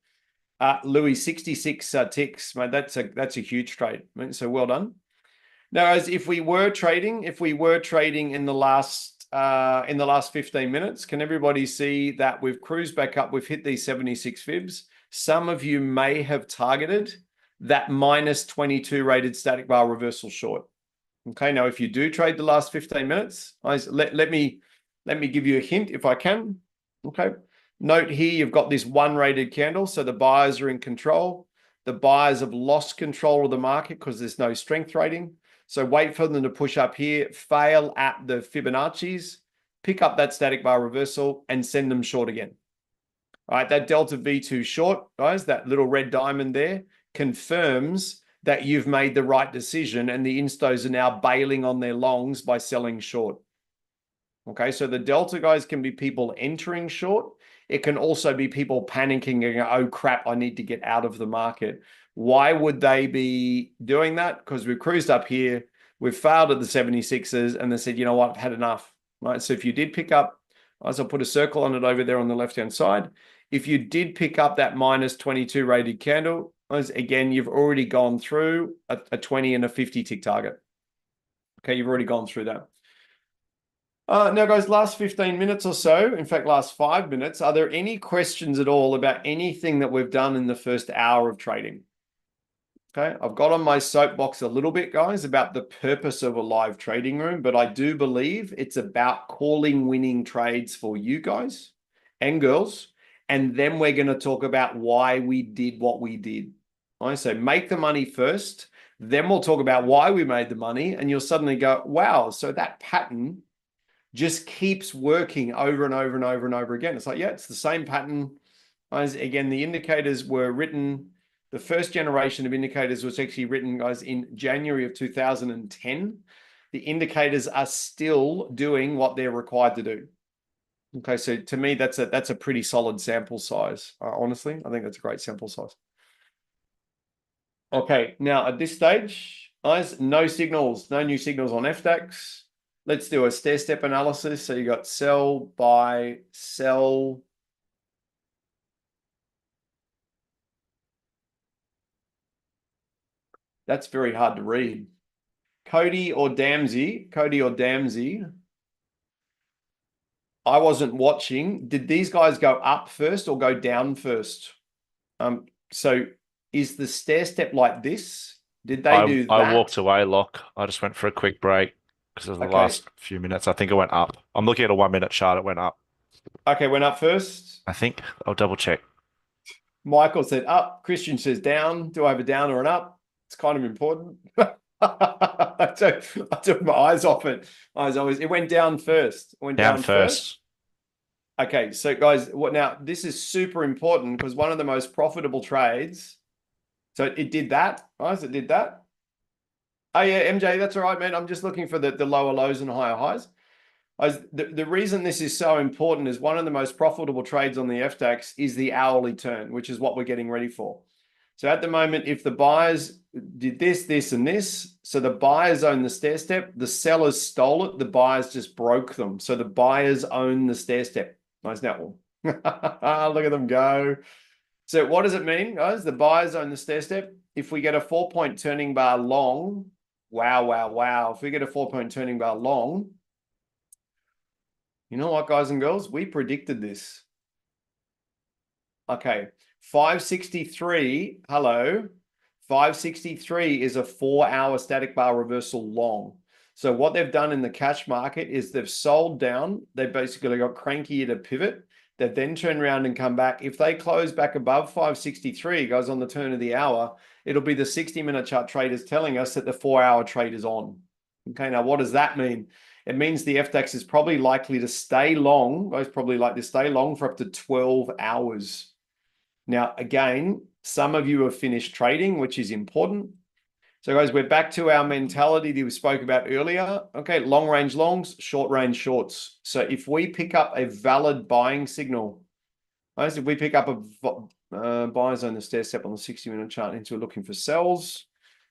Louis, 66 ticks, mate. That's a huge trade. Mate, so well done. Now, as if we were trading in the last 15 minutes, can everybody see that we've cruised back up? We've hit these 76 fibs. Some of you may have targeted that minus 22 rated static bar reversal short. Okay, now if you do trade the last 15 minutes, guys, let me give you a hint if I can. Okay, note here you've got this 1 rated candle, so the buyers are in control. The buyers have lost control of the market because there's no strength rating. So wait for them to push up here, fail at the Fibonacci's, pick up that static bar reversal and send them short again. All right, that delta V2 short, guys, that little red diamond there confirms that you've made the right decision and the instos are now bailing on their longs by selling short. Okay, so the delta, guys, can be people entering short. It can also be people panicking and go, oh crap, I need to get out of the market. Why would they be doing that? Because we've cruised up here, we've failed at the 76s, and they said, you know what, I've had enough. Right, so if you did pick up, as I'll put a circle on it over there on the left-hand side, if you did pick up that minus 22 rated candle, again, you've already gone through a 20 and a 50 tick target. Okay, you've already gone through that. Now, guys, last 15 minutes or so, in fact, last 5 minutes, are there any questions at all about anything that we've done in the first hour of trading? Okay, I've got on my soapbox a little bit, guys, about the purpose of a live trading room, but I do believe it's about calling winning trades for you guys and girls. And then we're going to talk about why we did what we did. All right, so make the money first, then we'll talk about why we made the money, and you'll suddenly go, wow, so that pattern just keeps working over and over and over and over again. It's like, yeah, it's the same pattern. As again, the indicators were written, the first generation of indicators was actually written, guys, in January of 2010. The indicators are still doing what they're required to do. Okay, so to me, that's a pretty solid sample size. Honestly, I think that's a great sample size. Okay, now at this stage, guys, no signals, no new signals on FDAX. Let's do a stair-step analysis. So you got sell, buy, sell. That's very hard to read. Cody or Damsey, I wasn't watching. Did these guys go up first or go down first? So is the stair step like this? Did they do that? I walked away, Lock. I just went for a quick break because of the last few minutes. I think it went up. I'm looking at a 1 minute chart. It went up. Okay, went up first. I think I'll double check. Michael said up. Christian says down. Do I have a down or an up? It's kind of important. I took my eyes off it. It went down first. It went down first. Okay, so guys, now this is super important because one of the most profitable trades. So it did that, guys. It did that. Oh yeah, MJ, that's all right, man. I'm just looking for the lower lows and higher highs. The reason this is so important is one of the most profitable trades on the FDAX is the hourly turn, which is what we're getting ready for. So at the moment, if the buyers did this, this, and this, so the buyers own the stair step, the sellers stole it, the buyers just broke them. So the buyers own the stair step. Nice now. Look at them go. So what does it mean, guys? The buyers own the stair step. If we get a 4-point turning bar long, wow, wow, wow. If we get a 4-point turning bar long, you know what, guys and girls? We predicted this. Okay. 563, hello. 563 is a 4-hour static bar reversal long. So what they've done in the cash market is they've sold down. They basically got cranky at a pivot. They've then turned around and come back. If they close back above 563, goes on the turn of the hour, it'll be the 60-minute chart traders telling us that the 4-hour trade is on. Okay, now what does that mean? It means the FDAX is probably likely to stay long. It's probably like to stay long for up to 12 hours. Now, again, some of you have finished trading, which is important. So guys, we're back to our mentality that we spoke about earlier. Okay, long range longs, short range shorts. So if we pick up a valid buying signal, guys, if we pick up a buyers on the stair step on the 60-minute chart into we're looking for sells,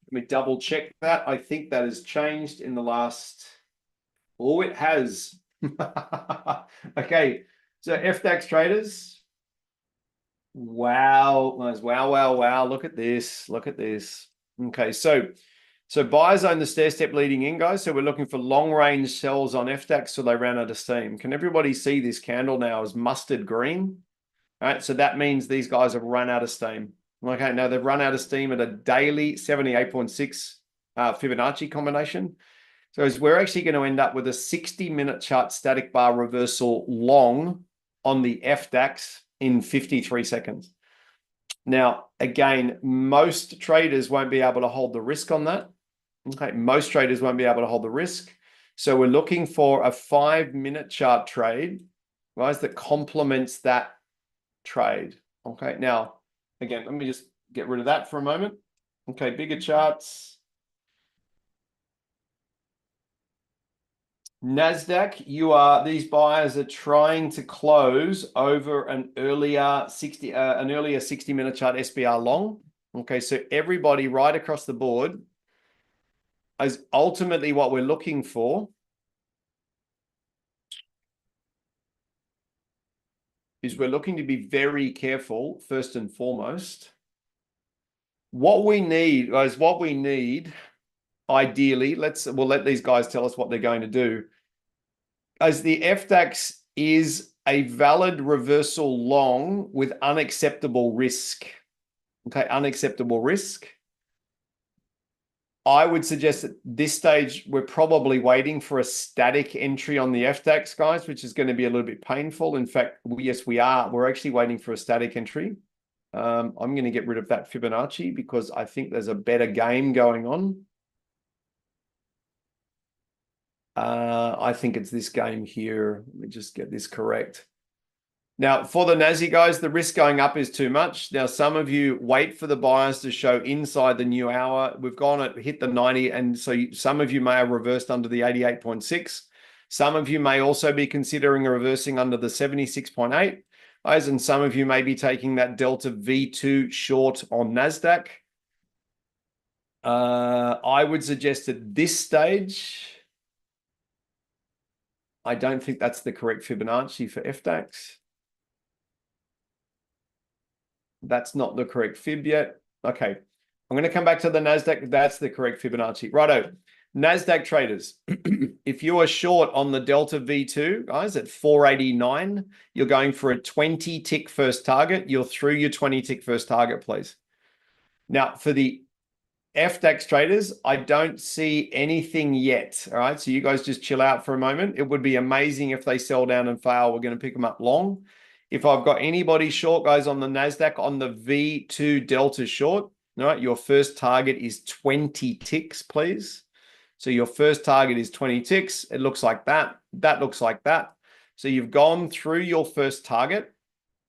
let me double check that. I think that has changed in the last, oh, it has. Okay, so FDAX traders. Wow, guys, wow, wow, wow. Look at this. Look at this. Okay, so buyers own the stair step leading in, guys. So we're looking for long range sells on FDAX, so they ran out of steam. Can everybody see this candle now as mustard green? All right, so that means these guys have run out of steam. Okay, now they've run out of steam at a daily 78.6 Fibonacci combination. So we're actually going to end up with a 60-minute chart static bar reversal long on the FDAX in 53 seconds. Now, again, most traders won't be able to hold the risk on that. Okay, most traders won't be able to hold the risk. So we're looking for a 5-minute chart trade, guys, that complements that trade. Okay, now, again, let me just get rid of that for a moment. Okay, bigger charts. NASDAQ, these buyers are trying to close over an earlier 60-minute chart SBR long. Okay, so everybody right across the board is ultimately what we're looking for is we're looking to be very careful first and foremost. What we need, guys, ideally, we'll let these guys tell us what they're going to do. As the FDAX is a valid reversal long with unacceptable risk. Okay, unacceptable risk. I would suggest at this stage, we're probably waiting for a static entry on the FDAX, guys, which is going to be a little bit painful. In fact, yes, we are. We're actually waiting for a static entry. I'm going to get rid of that Fibonacci because I think there's a better game going on. I think it's this game here. Let me just get this correct. Now, for the Nasdaq, guys, the risk going up is too much. Now, some of you wait for the buyers to show inside the new hour. We've hit the 90, and so some of you may have reversed under the 88.6. Some of you may also be considering reversing under the 76.8. Guys, and some of you may be taking that Delta V2 short on NASDAQ. I would suggest at this stage, I don't think that's the correct Fibonacci for FDAX. That's not the correct fib yet. Okay, I'm going to come back to the NASDAQ. That's the correct Fibonacci. Righto. NASDAQ traders, if you are short on the Delta V2, guys, at 489, you're going for a 20-tick first target. You're through your 20-tick first target, please. Now, for the FDAX traders, I don't see anything yet. All right, so you guys just chill out for a moment. It would be amazing if they sell down and fail. We're going to pick them up long. If I've got anybody short, guys, on the NASDAQ, on the V2 Delta short, all right, your first target is 20 ticks, please. So your first target is 20 ticks. It looks like that. That looks like that. So you've gone through your first target.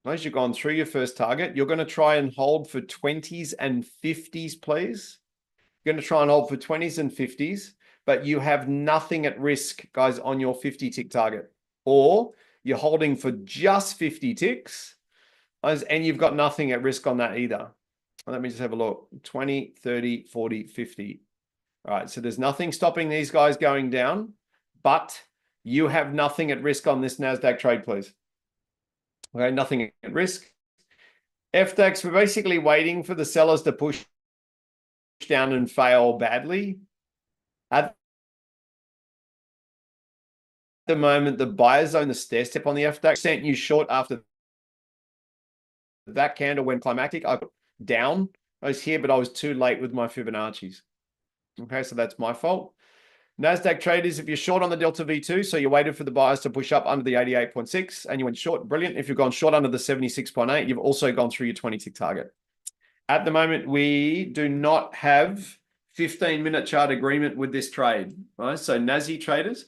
As you've gone through your first target, you're going to try and hold for 20s and 50s, please. You're going to try and hold for 20s and 50s, but you have nothing at risk, guys, on your 50-tick target. Or you're holding for just 50 ticks, and you've got nothing at risk on that either. Let me just have a look. 20, 30, 40, 50. All right, so there's nothing stopping these guys going down, but you have nothing at risk on this NASDAQ trade, please. Okay, nothing at risk. FDAX, we're basically waiting for the sellers to push down and fail badly. At the moment, the buyers own the stair step on the FDAX. Sent you short after that candle went climactic. I put down. I was here, but I was too late with my Fibonacci's. Okay, so that's my fault. NASDAQ traders, if you're short on the Delta V2, so you waited for the buyers to push up under the 88.6 and you went short, brilliant. If you've gone short under the 76.8, you've also gone through your 20-tick target. At the moment, we do not have 15-minute chart agreement with this trade, right? So NASI traders,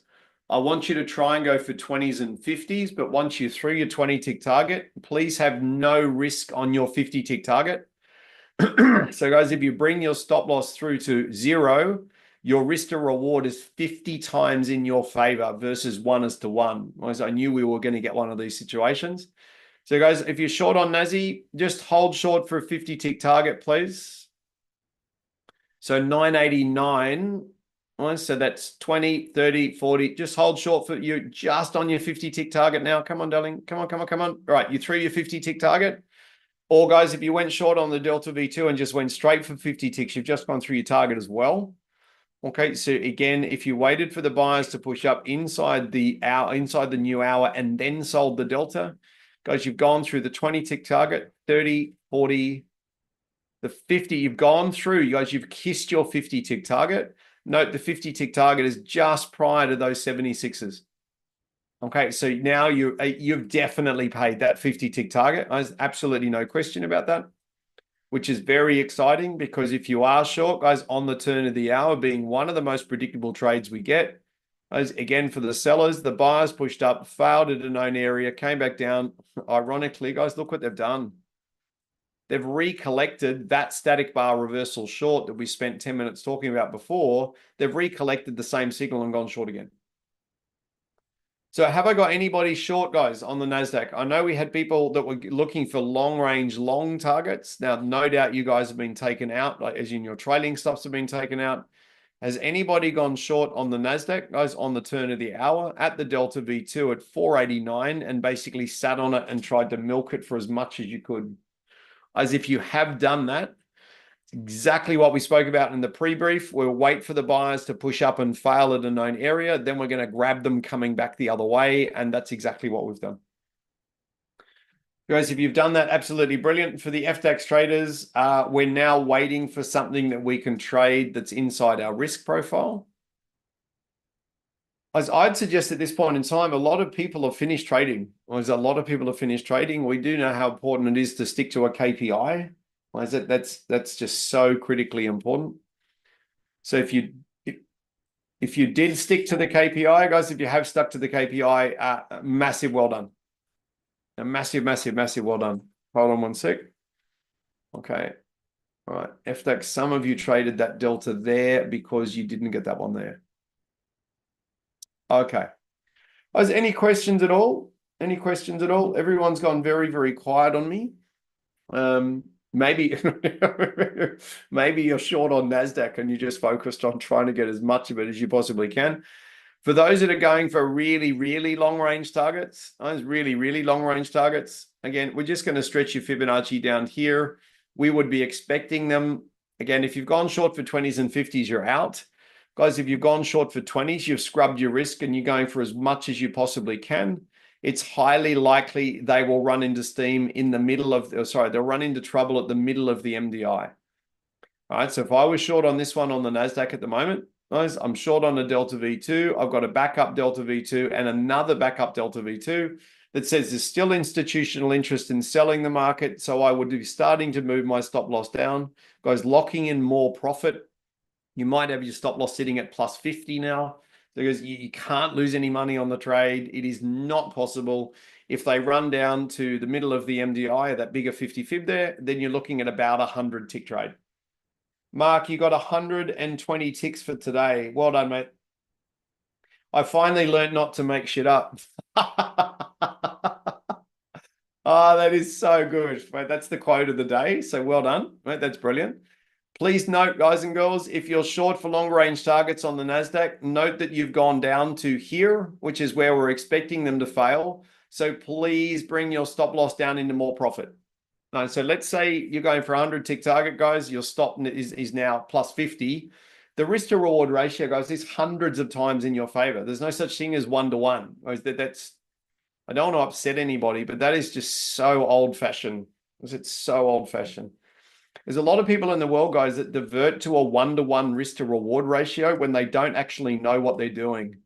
I want you to try and go for 20s and 50s, but once you're through your 20-tick target, please have no risk on your 50-tick target. So guys, if you bring your stop loss through to 0, your risk to reward is 50 times in your favor versus 1:1. As I knew we were going to get one of these situations. So guys, if you're short on NASI, just hold short for a 50-tick target, please. So 989, so that's 20, 30, 40. Just hold short for you just on your 50-tick target now. Come on, darling. Come on, come on, come on. All right, you through your 50-tick target. Or guys, if you went short on the Delta V2 and just went straight for 50 ticks, you've just gone through your target as well. Okay, so again, if you waited for the buyers to push up inside the hour, inside the new hour, and then sold the Delta, guys, you've gone through the 20-tick target, 30, 40, the 50. You've gone through, you guys, you've kissed your 50-tick target. Note the 50-tick target is just prior to those 76s. Okay, so now you've definitely paid that 50-tick target. There's absolutely no question about that. which is very exciting because if you are short, guys, on the turn of the hour being one of the most predictable trades we get, as again, for the sellers, the buyers pushed up, failed at a known area, came back down. Ironically, guys, look what they've done. They've recollected that static bar reversal short that we spent 10 minutes talking about before. They've recollected the same signal and gone short again. So have I got anybody short, guys, on the NASDAQ? I know we had people that were looking for long range, long targets. Now, no doubt you guys have been taken out, like as in your trailing stops have been taken out. Has anybody gone short on the NASDAQ, guys, on the turn of the hour at the Delta V2 at 489 and basically sat on it and tried to milk it for as much as you could? As if you have done that, it's exactly what we spoke about in the pre-brief. We'll wait for the buyers to push up and fail at a known area. Then we're going to grab them coming back the other way. And that's exactly what we've done. Guys, if you've done that, absolutely brilliant. For the FDAX traders, we're now waiting for something that we can trade that's inside our risk profile. As I'd suggest at this point in time, a lot of people have finished trading. As a lot of people have finished trading, we do know how important it is to stick to a KPI. That's just so critically important. So if you did stick to the KPI, guys, if you have stuck to the KPI, massive well done. A massive, massive, massive well done. Hold on one sec. Okay. All right. FDAX, some of you traded that delta there because you didn't get that one there. Okay. Is any questions at all? Any questions at all? Everyone's gone very, very quiet on me. Maybe maybe you're short on NASDAQ and you're just focused on trying to get as much of it as you possibly can. For those that are going for really, really long range targets, those really, really long range targets, again, we're just going to stretch your Fibonacci down here. We would be expecting them. Again, if you've gone short for 20s and 50s, you're out. Guys, if you've gone short for 20s, you've scrubbed your risk and you're going for as much as you possibly can. It's highly likely they will run into steam in the middle of, they'll run into trouble at the middle of the MDI. All right, so if I was short on this one on the NASDAQ at the moment, guys, I'm short on a Delta V2. I've got a backup Delta V2 and another backup Delta V2 that says there's still institutional interest in selling the market. So I would be starting to move my stop loss down. Guys, locking in more profit. You might have your stop loss sitting at plus 50 now because you can't lose any money on the trade. It is not possible. If they run down to the middle of the MDI, that bigger 50 fib there, then you're looking at about 100 tick trade. Mark, you got 120 ticks for today. Well done, mate. I finally learned not to make shit up. Oh, that is so good. Mate, that's the quote of the day. So well done, mate. That's brilliant. Please note, guys and girls, if you're short for long range targets on the NASDAQ, note that you've gone down to here, which is where we're expecting them to fail. So please bring your stop loss down into more profit. So let's say you're going for 100 tick target, guys. Your stop is now plus 50. The risk to reward ratio, guys, is hundreds of times in your favor. There's no such thing as 1-to-1. I don't want to upset anybody, but that is just so old fashioned. It's so old fashioned. There's a lot of people in the world, guys, that divert to a 1-to-1 risk to reward ratio when they don't actually know what they're doing.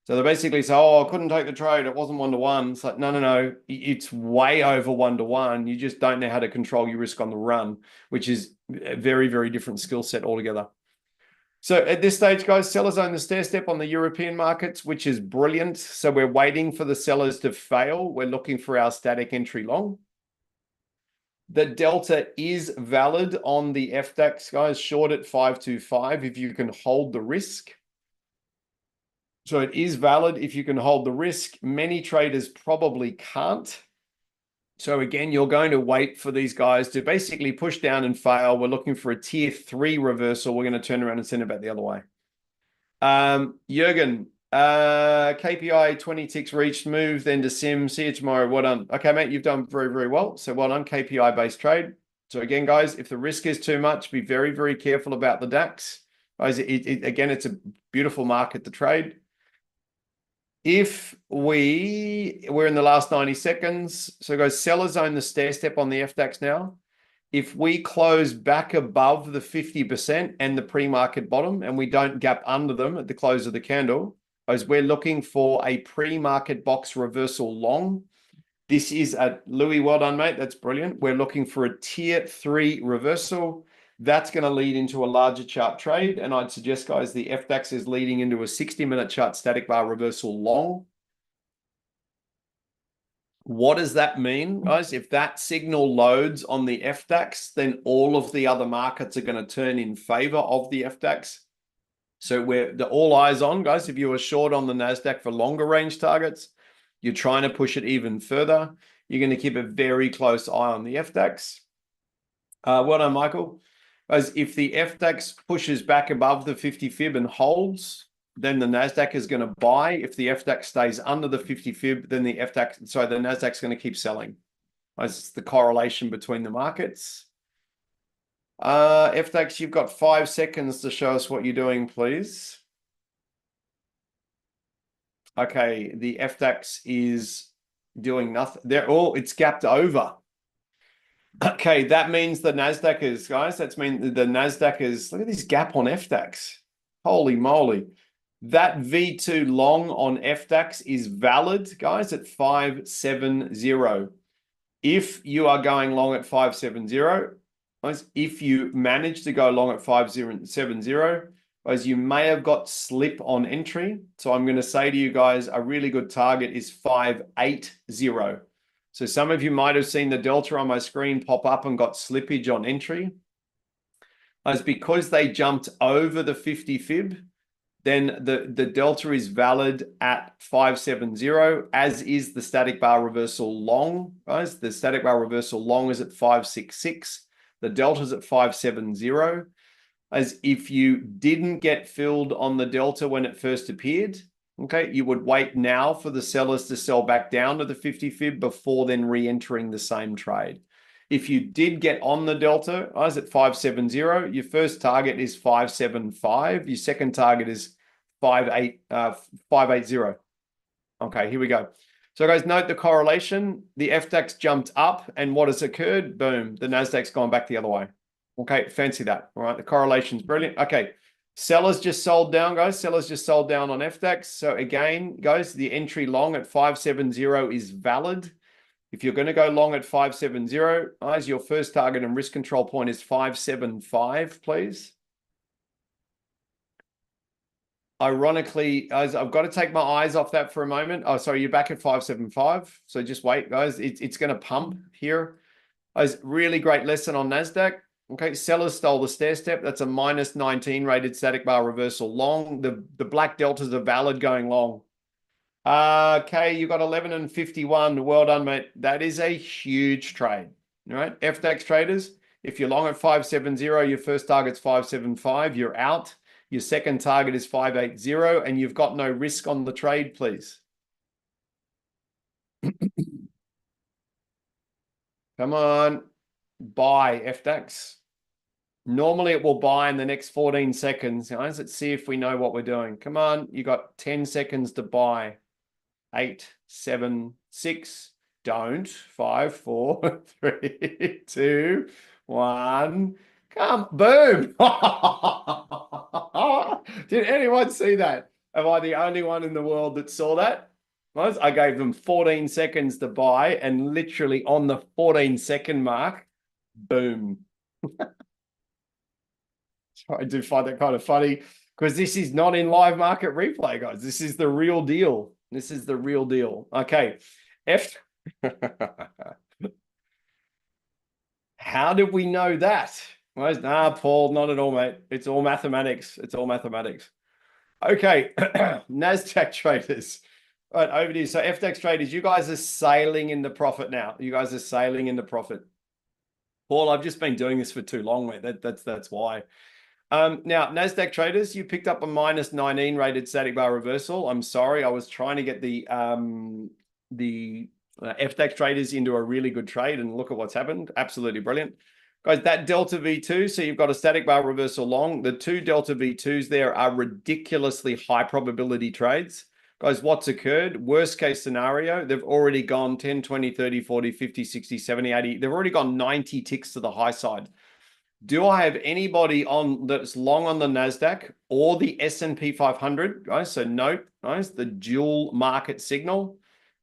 So they basically say, oh, I couldn't take the trade. It wasn't 1-to-1. It's like, no. It's way over 1-to-1. You just don't know how to control your risk on the run, which is a very, very different skill set altogether. So at this stage, guys, sellers own the stair step on the European markets, which is brilliant. So we're waiting for the sellers to fail. We're looking for our static entry long. The delta is valid on the FDAX, guys, short at 525 if you can hold the risk. So it is valid if you can hold the risk. Many traders probably can't. So again, you're going to wait for these guys to basically push down and fail. We're looking for a tier 3 reversal. We're going to turn around and send it back the other way. Jürgen, KPI 20 ticks reached, move then to sim. See you tomorrow. Well done. Okay, mate, you've done very, very well. So well done, KPI based trade. So again, guys, if the risk is too much, be very, very careful about the DAX. Guys, again, it's a beautiful market to trade. If we're in the last 90 seconds, so guys, sellers own the stair step on the FDAX now. If we close back above the 50% and the pre-market bottom and we don't gap under them at the close of the candle, as we're looking for a pre-market box reversal long. This is a Louis, well done, mate. That's brilliant. We're looking for a tier 3 reversal. That's going to lead into a larger chart trade. And I'd suggest, guys, the FDAX is leading into a 60-minute chart static bar reversal long. What does that mean, guys? If that signal loads on the FDAX, then all of the other markets are going to turn in favor of the FDAX. So we're all eyes on, guys. If you were short on the NASDAQ for longer range targets, you're trying to push it even further. You're going to keep a very close eye on the FDAX. Well done, Michael. Guys, if the FDAX pushes back above the 50 fib and holds, then the NASDAQ is going to buy. If the FDAX stays under the 50 fib, then the NASDAQ's going to keep selling. It's the correlation between the markets. FDAX, you've got 5 seconds to show us what you're doing, please. Okay, the FDAX is doing nothing. It's gapped over. Okay, that means the NASDAQ is, guys, that's mean the NASDAQ is, look at this gap on FDAX. Holy moly. That V2 long on FDAX is valid, guys, at 570. If you are going long at 570, guys, if you manage to go long at 570, guys, you may have got slip on entry. So I'm going to say to you guys, a really good target is 580. So some of you might have seen the delta on my screen pop up and got slippage on entry. As because they jumped over the 50 fib, then the delta is valid at 570, as is the static bar reversal long, guys. The static bar reversal long is at 566. The delta is at 570. As if you didn't get filled on the delta when it first appeared, okay, you would wait now for the sellers to sell back down to the 50 fib before then re-entering the same trade. If you did get on the delta, guys, at 570, your first target is 575. Your second target is 580. Okay, here we go. So guys, note the correlation. The FDAX jumped up, and what has occurred? Boom, the NASDAQ's gone back the other way. Okay, fancy that. All right, the correlation's brilliant. Okay, sellers just sold down, guys. Sellers just sold down on FDAX. So again, guys, the entry long at 570 is valid. If you're going to go long at 570, guys, your first target and risk control point is 575, please. Ironically, guys, I've got to take my eyes off that for a moment. Oh, sorry, you're back at 575. So just wait, guys. It's going to pump here. Guys, really great lesson on NASDAQ. Okay, sellers stole the stair step. That's a minus 19 rated static bar reversal long. The black deltas are valid going long. Okay, you got 11 and 51. Well done, mate. That is a huge trade. All right, FDAX traders, if you're long at 570, your first target's 575. You're out. Your second target is 580, and you've got no risk on the trade, please. Come on. Buy FDAX. Normally it will buy in the next 14 seconds. Guys, let's see if we know what we're doing. Come on. You got 10 seconds to buy. 8, 7, 6. Don't. 5, 4, 3, 2, 1. Come. Boom. Did anyone see that? Am I the only one in the world that saw that? I gave them 14 seconds to buy, and literally on the 14-second mark, boom. I do find that kind of funny because this is not in live market replay, guys. This is the real deal. This is the real deal. Okay. How did we know that? Well, nah, Paul, not at all, mate. It's all mathematics. It's all mathematics. Okay. NASDAQ traders. All right, over to you. So FDAX traders, you guys are sailing into profit now. You guys are sailing into profit. Paul, I've just been doing this for too long, mate. That's why. Now, NASDAQ traders, you picked up a minus 19 rated static bar reversal. I'm sorry, I was trying to get the FDAX traders into a really good trade, and look at what's happened. Absolutely brilliant. Guys, that Delta V2, so you've got a static bar reversal long. The two Delta V2s there are ridiculously high probability trades. Guys, what's occurred? Worst case scenario, they've already gone 10, 20, 30, 40, 50, 60, 70, 80. They've already gone 90 ticks to the high side. Do I have anybody on that's long on the NASDAQ or the S&P 500, guys? So note, guys, the dual market signal.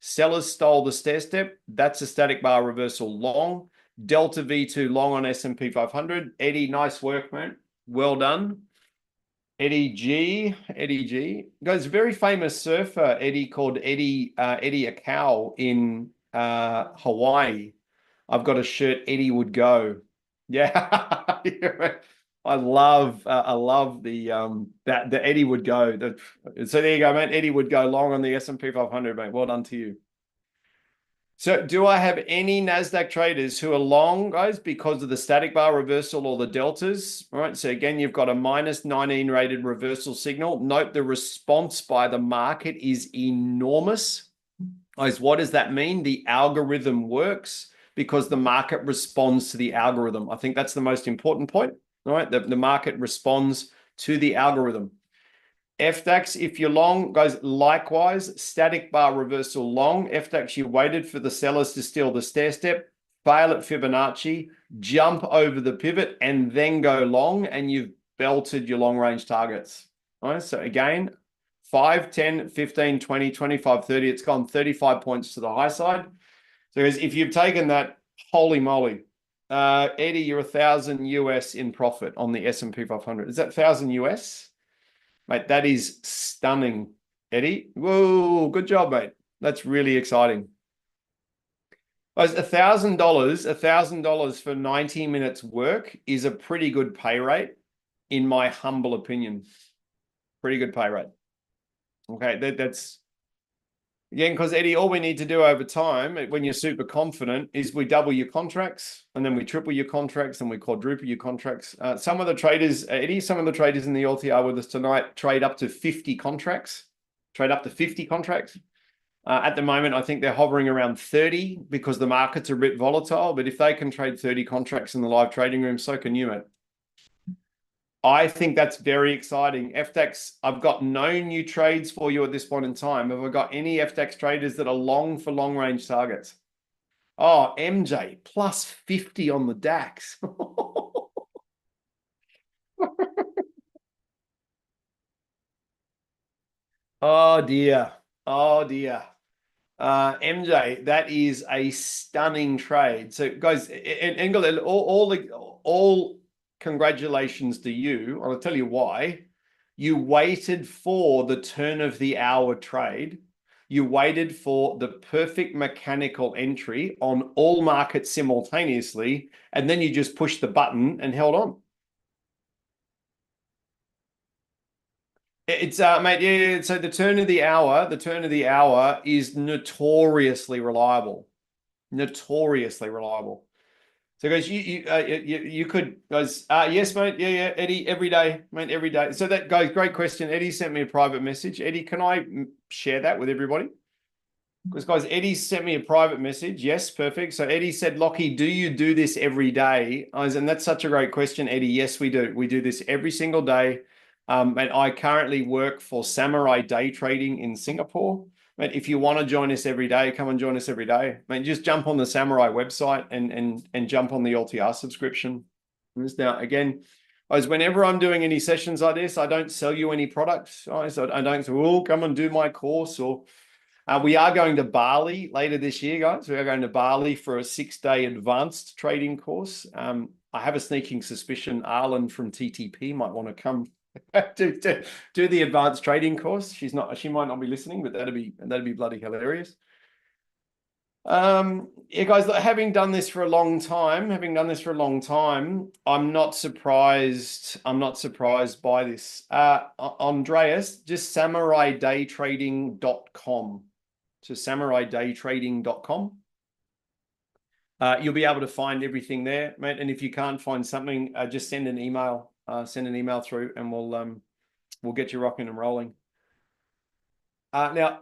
Sellers stole the stair step. That's a static bar reversal long. Delta V2 long on S&P 500. Eddie, nice work, man. Well done. Eddie G. Guys, very famous surfer, Eddie, called Eddie Akau in Hawaii. I've got a shirt, Eddie would go. Yeah. I love the Eddie would go. So there you go, man. Eddie would go long on the S&P 500, mate. Well done to you. So do I have any NASDAQ traders who are long, guys, because of the static bar reversal or the deltas? All right. So again, you've got a -19 rated reversal signal. Note the response by the market is enormous. Guys, what does that mean? The algorithm works because the market responds to the algorithm. I think that's the most important point. All right. The market responds to the algorithm. FDAX, if you're long, guys, likewise, static bar reversal long. FDAX, you waited for the sellers to steal the stair step, fail at Fibonacci, jump over the pivot, and then go long, and you've belted your long range targets. All right, so again, 5, 10, 15, 20, 25, 30, it's gone 35 points to the high side. So guys, if you've taken that, holy moly. Eddie, you're 1,000 US in profit on the S&P 500. Is that 1,000 US? Mate, that is stunning, Eddie. Whoa, good job, mate. That's really exciting. Guys, $1,000 for 90 minutes work is a pretty good pay rate, in my humble opinion. Pretty good pay rate. Okay, that's again, because Eddie, all we need to do over time, when you're super confident, is we double your contracts, and then we triple your contracts, and we quadruple your contracts. Some of the traders, Eddie, some of the traders in the LTR with us tonight trade up to 50 contracts. At the moment, I think they're hovering around 30 because the markets are a bit volatile. But if they can trade 30 contracts in the live trading room, so can you, mate. I think that's very exciting. FDAX, I've got no new trades for you at this point in time. Have I got any FDAX traders that are long for long range targets? Oh, MJ, plus 50 on the DAX. Oh, dear. Oh, dear. MJ, that is a stunning trade. So, guys, and all congratulations to you. I'll tell you why. You waited for the turn of the hour trade. You waited for the perfect mechanical entry on all markets simultaneously, and then you just pushed the button and held on. It's mate, yeah. So the turn of the hour is notoriously reliable. Notoriously reliable. So guys, you could, guys, yes, mate, yeah, Eddie, every day, mate, every day. So that, guys, great question. Eddie sent me a private message. Eddie, can I share that with everybody? Because guys, Eddie sent me a private message. Yes, perfect. So Eddie said, Lockie, do you do this every day? And that's such a great question, Eddie. Yes, we do. We do this every single day. And I currently work for Samurai Day Trading in Singapore. Mate, if you want to join us every day, come and join us every day. Mate, just jump on the Samurai website and jump on the LTR subscription. Now, again, guys, whenever I'm doing any sessions like this, I don't sell you any products. I don't say, oh, come and do my course. Or we are going to Bali later this year, guys. We are going to Bali for a 6-day advanced trading course. I have a sneaking suspicion Arlen from TTP might want to come do the advanced trading course. She might not be listening, but that'd be bloody hilarious. Yeah, guys, having done this for a long time, I'm not surprised by this. Andreas, just samuraidaytrading.com. So samuraidaytrading.com. You'll be able to find everything there, mate. And if you can't find something, just send an email. Send an email through, and we'll get you rocking and rolling. Now,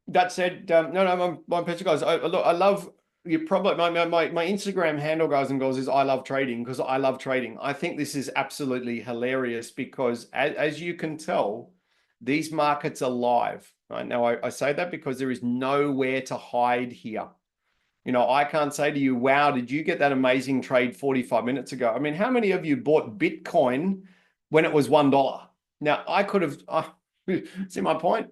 that said, my pleasure, guys. Look, I love you. Probably my Instagram handle, guys and girls, is I love trading, because I love trading. I think this is absolutely hilarious because, as you can tell, these markets are live. Right now, I say that because there is nowhere to hide here. You know, I can't say to you, wow, did you get that amazing trade 45 minutes ago? I mean, how many of you bought Bitcoin when it was $1? Now, I could have, see my point?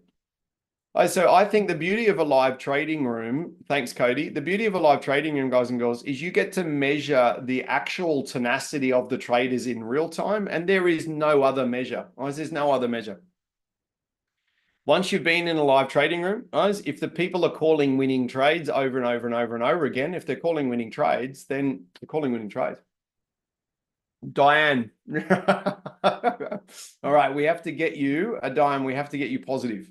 So I think the beauty of a live trading room, thanks, Cody. The beauty of a live trading room, guys and girls, is you get to measure the actual tenacity of the traders in real time, and there is no other measure. Guys, there's no other measure. Once you've been in a live trading room, guys, if the people are calling winning trades over and over and over and over again, if they're calling winning trades, then they're calling winning trades. Diane. All right, we have to get you, Diane, we have to get you positive.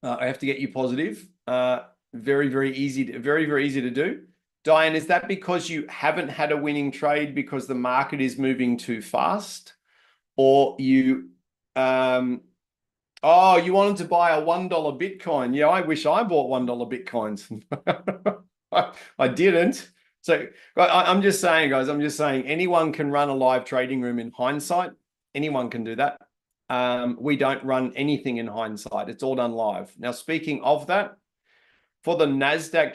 I have to get you positive. Very, very easy to do. Diane, is that because you haven't had a winning trade because the market is moving too fast? Or you, oh, you wanted to buy a $1 Bitcoin. Yeah, I wish I bought $1 Bitcoins. I didn't. So I'm just saying, guys, I'm just saying anyone can run a live trading room in hindsight. Anyone can do that. We don't run anything in hindsight. It's all done live. Now, speaking of that, for the NASDAQ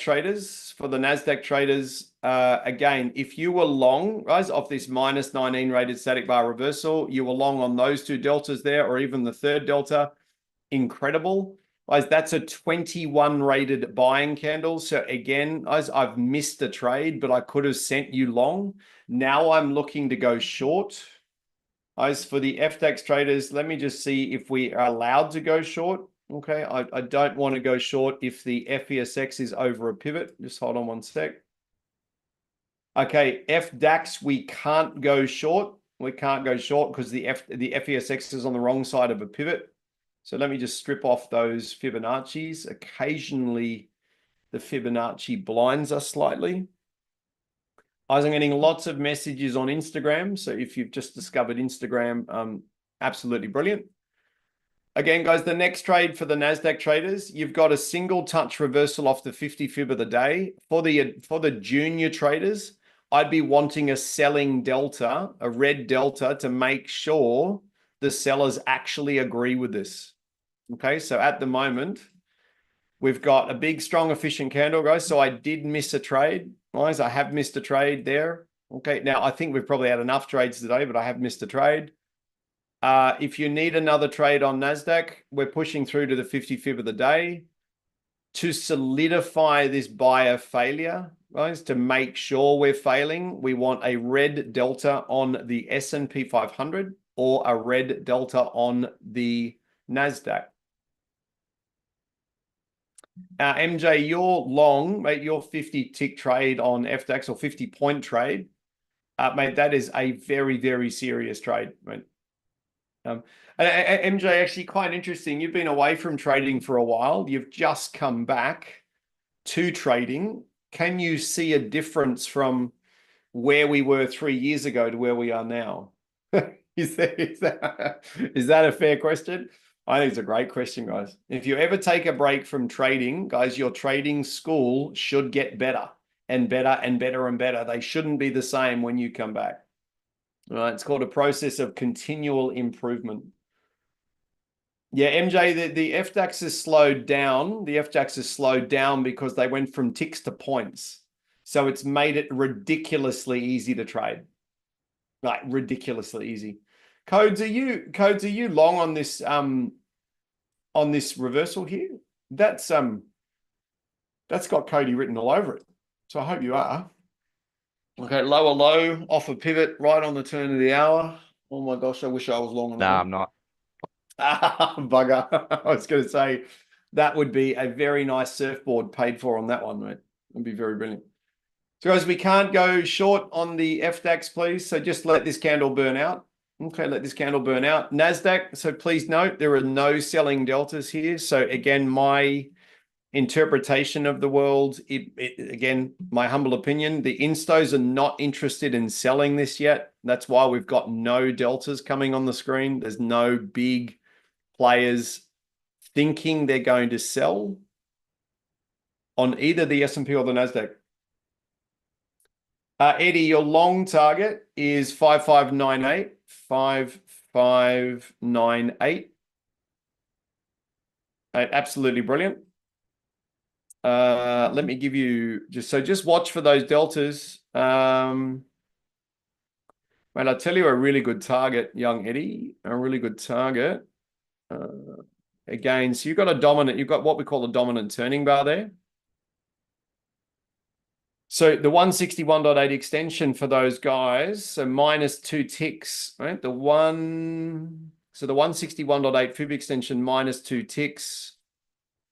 traders, again, if you were long, guys, off this -19 rated static bar reversal, you were long on those two deltas there, or even the third delta, incredible. Guys, that's a 21 rated buying candle. So again, guys, I've missed a trade, but I could have sent you long. Now I'm looking to go short. Guys, for the FDAX traders, let me just see if we are allowed to go short. Okay, I don't want to go short if the FESX is over a pivot. Just hold on one sec. Okay, FDAX, we can't go short. We can't go short because the FESX is on the wrong side of a pivot. So let me just strip off those Fibonacci's. Occasionally, the Fibonacci blinds us slightly. I'm getting lots of messages on Instagram. So if you've just discovered Instagram, absolutely brilliant. Again, guys, the next trade for the NASDAQ traders, you've got a single touch reversal off the 50 fib of the day. For the junior traders, I'd be wanting a selling delta, a red delta, to make sure the sellers actually agree with this. Okay, so at the moment, we've got a big, strong, efficient candle, guys. So I did miss a trade. Guys, I have missed a trade there. Okay, now I think we've probably had enough trades today, but I have missed a trade. If you need another trade on NASDAQ, we're pushing through to the 50 fib of the day. To solidify this buyer failure, guys, to make sure we're failing, we want a red delta on the S&P 500 or a red delta on the NASDAQ. MJ, you're long, mate, your 50 tick trade on FDAX or 50 point trade, mate, that is a very, very serious trade, mate. MJ, actually quite interesting. You've been away from trading for a while. You've just come back to trading. Can you see a difference from where we were 3 years ago to where we are now? Is that a fair question? I think it's a great question, guys. If you ever take a break from trading, guys, your trading school should get better and better and better and better. They shouldn't be the same when you come back. All right, it's called a process of continual improvement. Yeah, MJ, the FDAX has slowed down. The FDAX has slowed down because they went from ticks to points. So it's made it ridiculously easy to trade. Like ridiculously easy. Codes, are you long on this reversal here? That's got Cody written all over it. So I hope you are. Okay, lower low, off a pivot, right on the turn of the hour. Oh my gosh, I wish I was long on that. Nah, I'm not. Bugger. I was going to say that would be a very nice surfboard paid for on that one, mate. It'd be very brilliant. So guys, we can't go short on the FDAX, please. So just let this candle burn out. Okay, let this candle burn out. NASDAQ, so please note there are no selling deltas here. So again, my interpretation of the world, again, my humble opinion, the instos are not interested in selling this yet. That's why we've got no deltas coming on the screen. There's no big players thinking they're going to sell on either the S&P or the NASDAQ. Eddie, your long target is 5598. 5598. Absolutely brilliant. Let me give you just watch for those deltas. Mate, I'll tell you a really good target, young Eddie. A really good target. again, so you've got what we call a dominant turning bar there. So the 161.8 extension for those guys, so minus 2 ticks, right? So the 161.8 fib extension minus 2 ticks.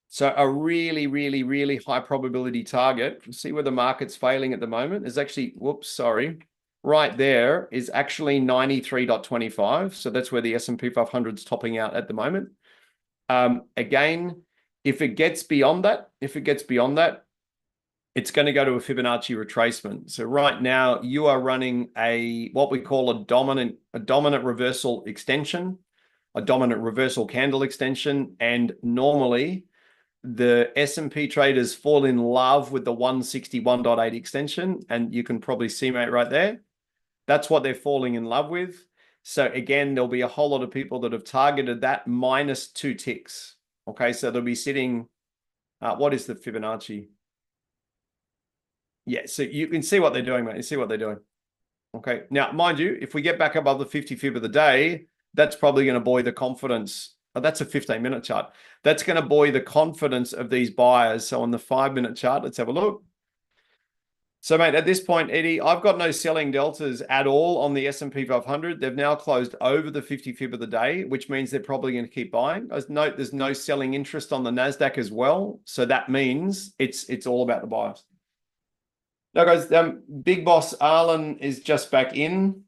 So a really, really, really high probability target. See where the market's failing at the moment is actually, whoops, sorry. Right there is actually 93.25. So that's where the S&P 500 is topping out at the moment. Again, if it gets beyond that, it's going to go to a Fibonacci retracement. So right now you are running what we call a dominant reversal extension, a dominant reversal candle extension. And normally the S&P traders fall in love with the 161.8 extension. And you can probably see, mate, right there. That's what they're falling in love with. So again, there'll be a whole lot of people that have targeted that minus 2 ticks. Okay, so they'll be sitting, what is the Fibonacci? Yeah, so you can see what they're doing, mate. You see what they're doing. Okay, now, mind you, if we get back above the 50 fib of the day, that's probably going to buoy the confidence. Oh, that's a 15-minute chart. That's going to buoy the confidence of these buyers. So on the 5-minute chart, let's have a look. So, mate, at this point, Eddie, I've got no selling deltas at all on the S&P 500. They've now closed over the 50 fib of the day, which means they're probably going to keep buying. Note there's no selling interest on the NASDAQ as well. So that means it's all about the buyers. Now, guys, Big Boss Arlen is just back in.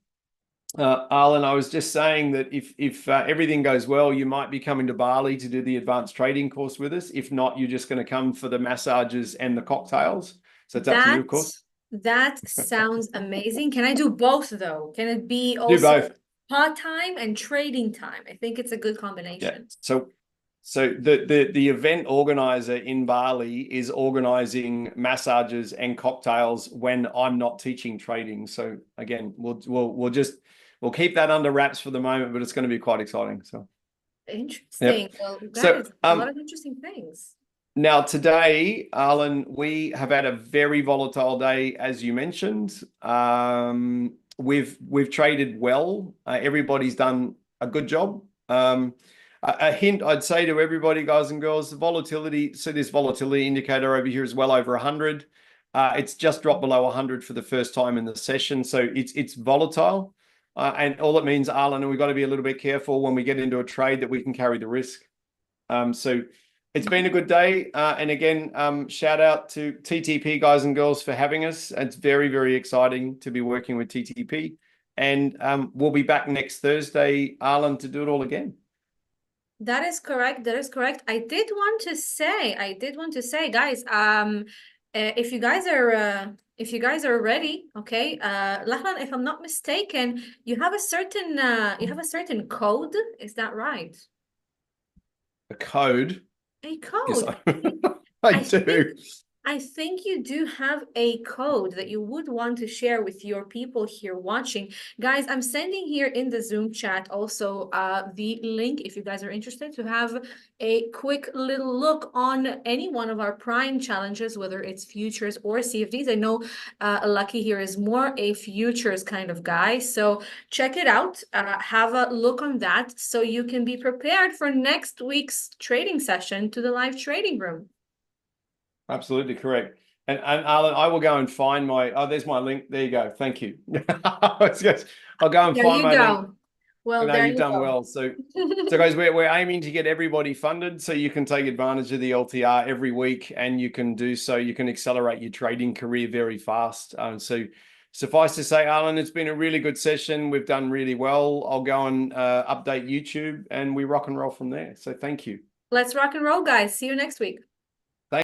Arlen, I was just saying that if everything goes well, you might be coming to Bali to do the advanced trading course with us. If not, you're just going to come for the massages and the cocktails. So it's up to you, of course. That sounds amazing. Can I do both though? Can it be Do also both. pod time and trading time? I think it's a good combination. Yeah. So the event organizer in Bali is organizing massages and cocktails when I'm not teaching trading. So again, we'll keep that under wraps for the moment, but it's going to be quite exciting. So interesting. Yep. Well, guys, So, a lot of interesting things. Now today, Arlen, we have had a very volatile day, as you mentioned. We've traded well. Everybody's done a good job. A hint I'd say to everybody, guys and girls, the volatility. So this volatility indicator over here is well over 100. It's just dropped below 100 for the first time in the session. So it's volatile. And all it means, Arlen, we've got to be a little bit careful when we get into a trade that we can carry the risk. So it's been a good day. And again, shout out to TTP, guys and girls, for having us. It's very, very exciting to be working with TTP. And we'll be back next Thursday, Arlen, to do it all again. That is correct. That is correct. I did want to say, guys, if you guys are ready, okay, Lachlan, if I'm not mistaken, you have a certain code. Is that right? A code? A code. Yes, I do. I think you do have a code that you would want to share with your people here watching. Guys, I'm sending here in the Zoom chat also the link if you guys are interested to have a quick little look on any one of our prime challenges, whether it's futures or CFDs. I know Lucky here is more a futures kind of guy. So check it out. Have a look on that so you can be prepared for next week's trading session to the live trading room. Absolutely correct. And Arlen, I will go and find there's my link. There you go. Thank you. I'll go and find my link. Well, no, you've done well. So guys, we're aiming to get everybody funded so you can take advantage of the LTR every week, and you can do so. You can accelerate your trading career very fast. So suffice to say, Arlen, it's been a really good session. We've done really well. I'll go and update YouTube, and we rock and roll from there. So thank you. Let's rock and roll, guys. See you next week.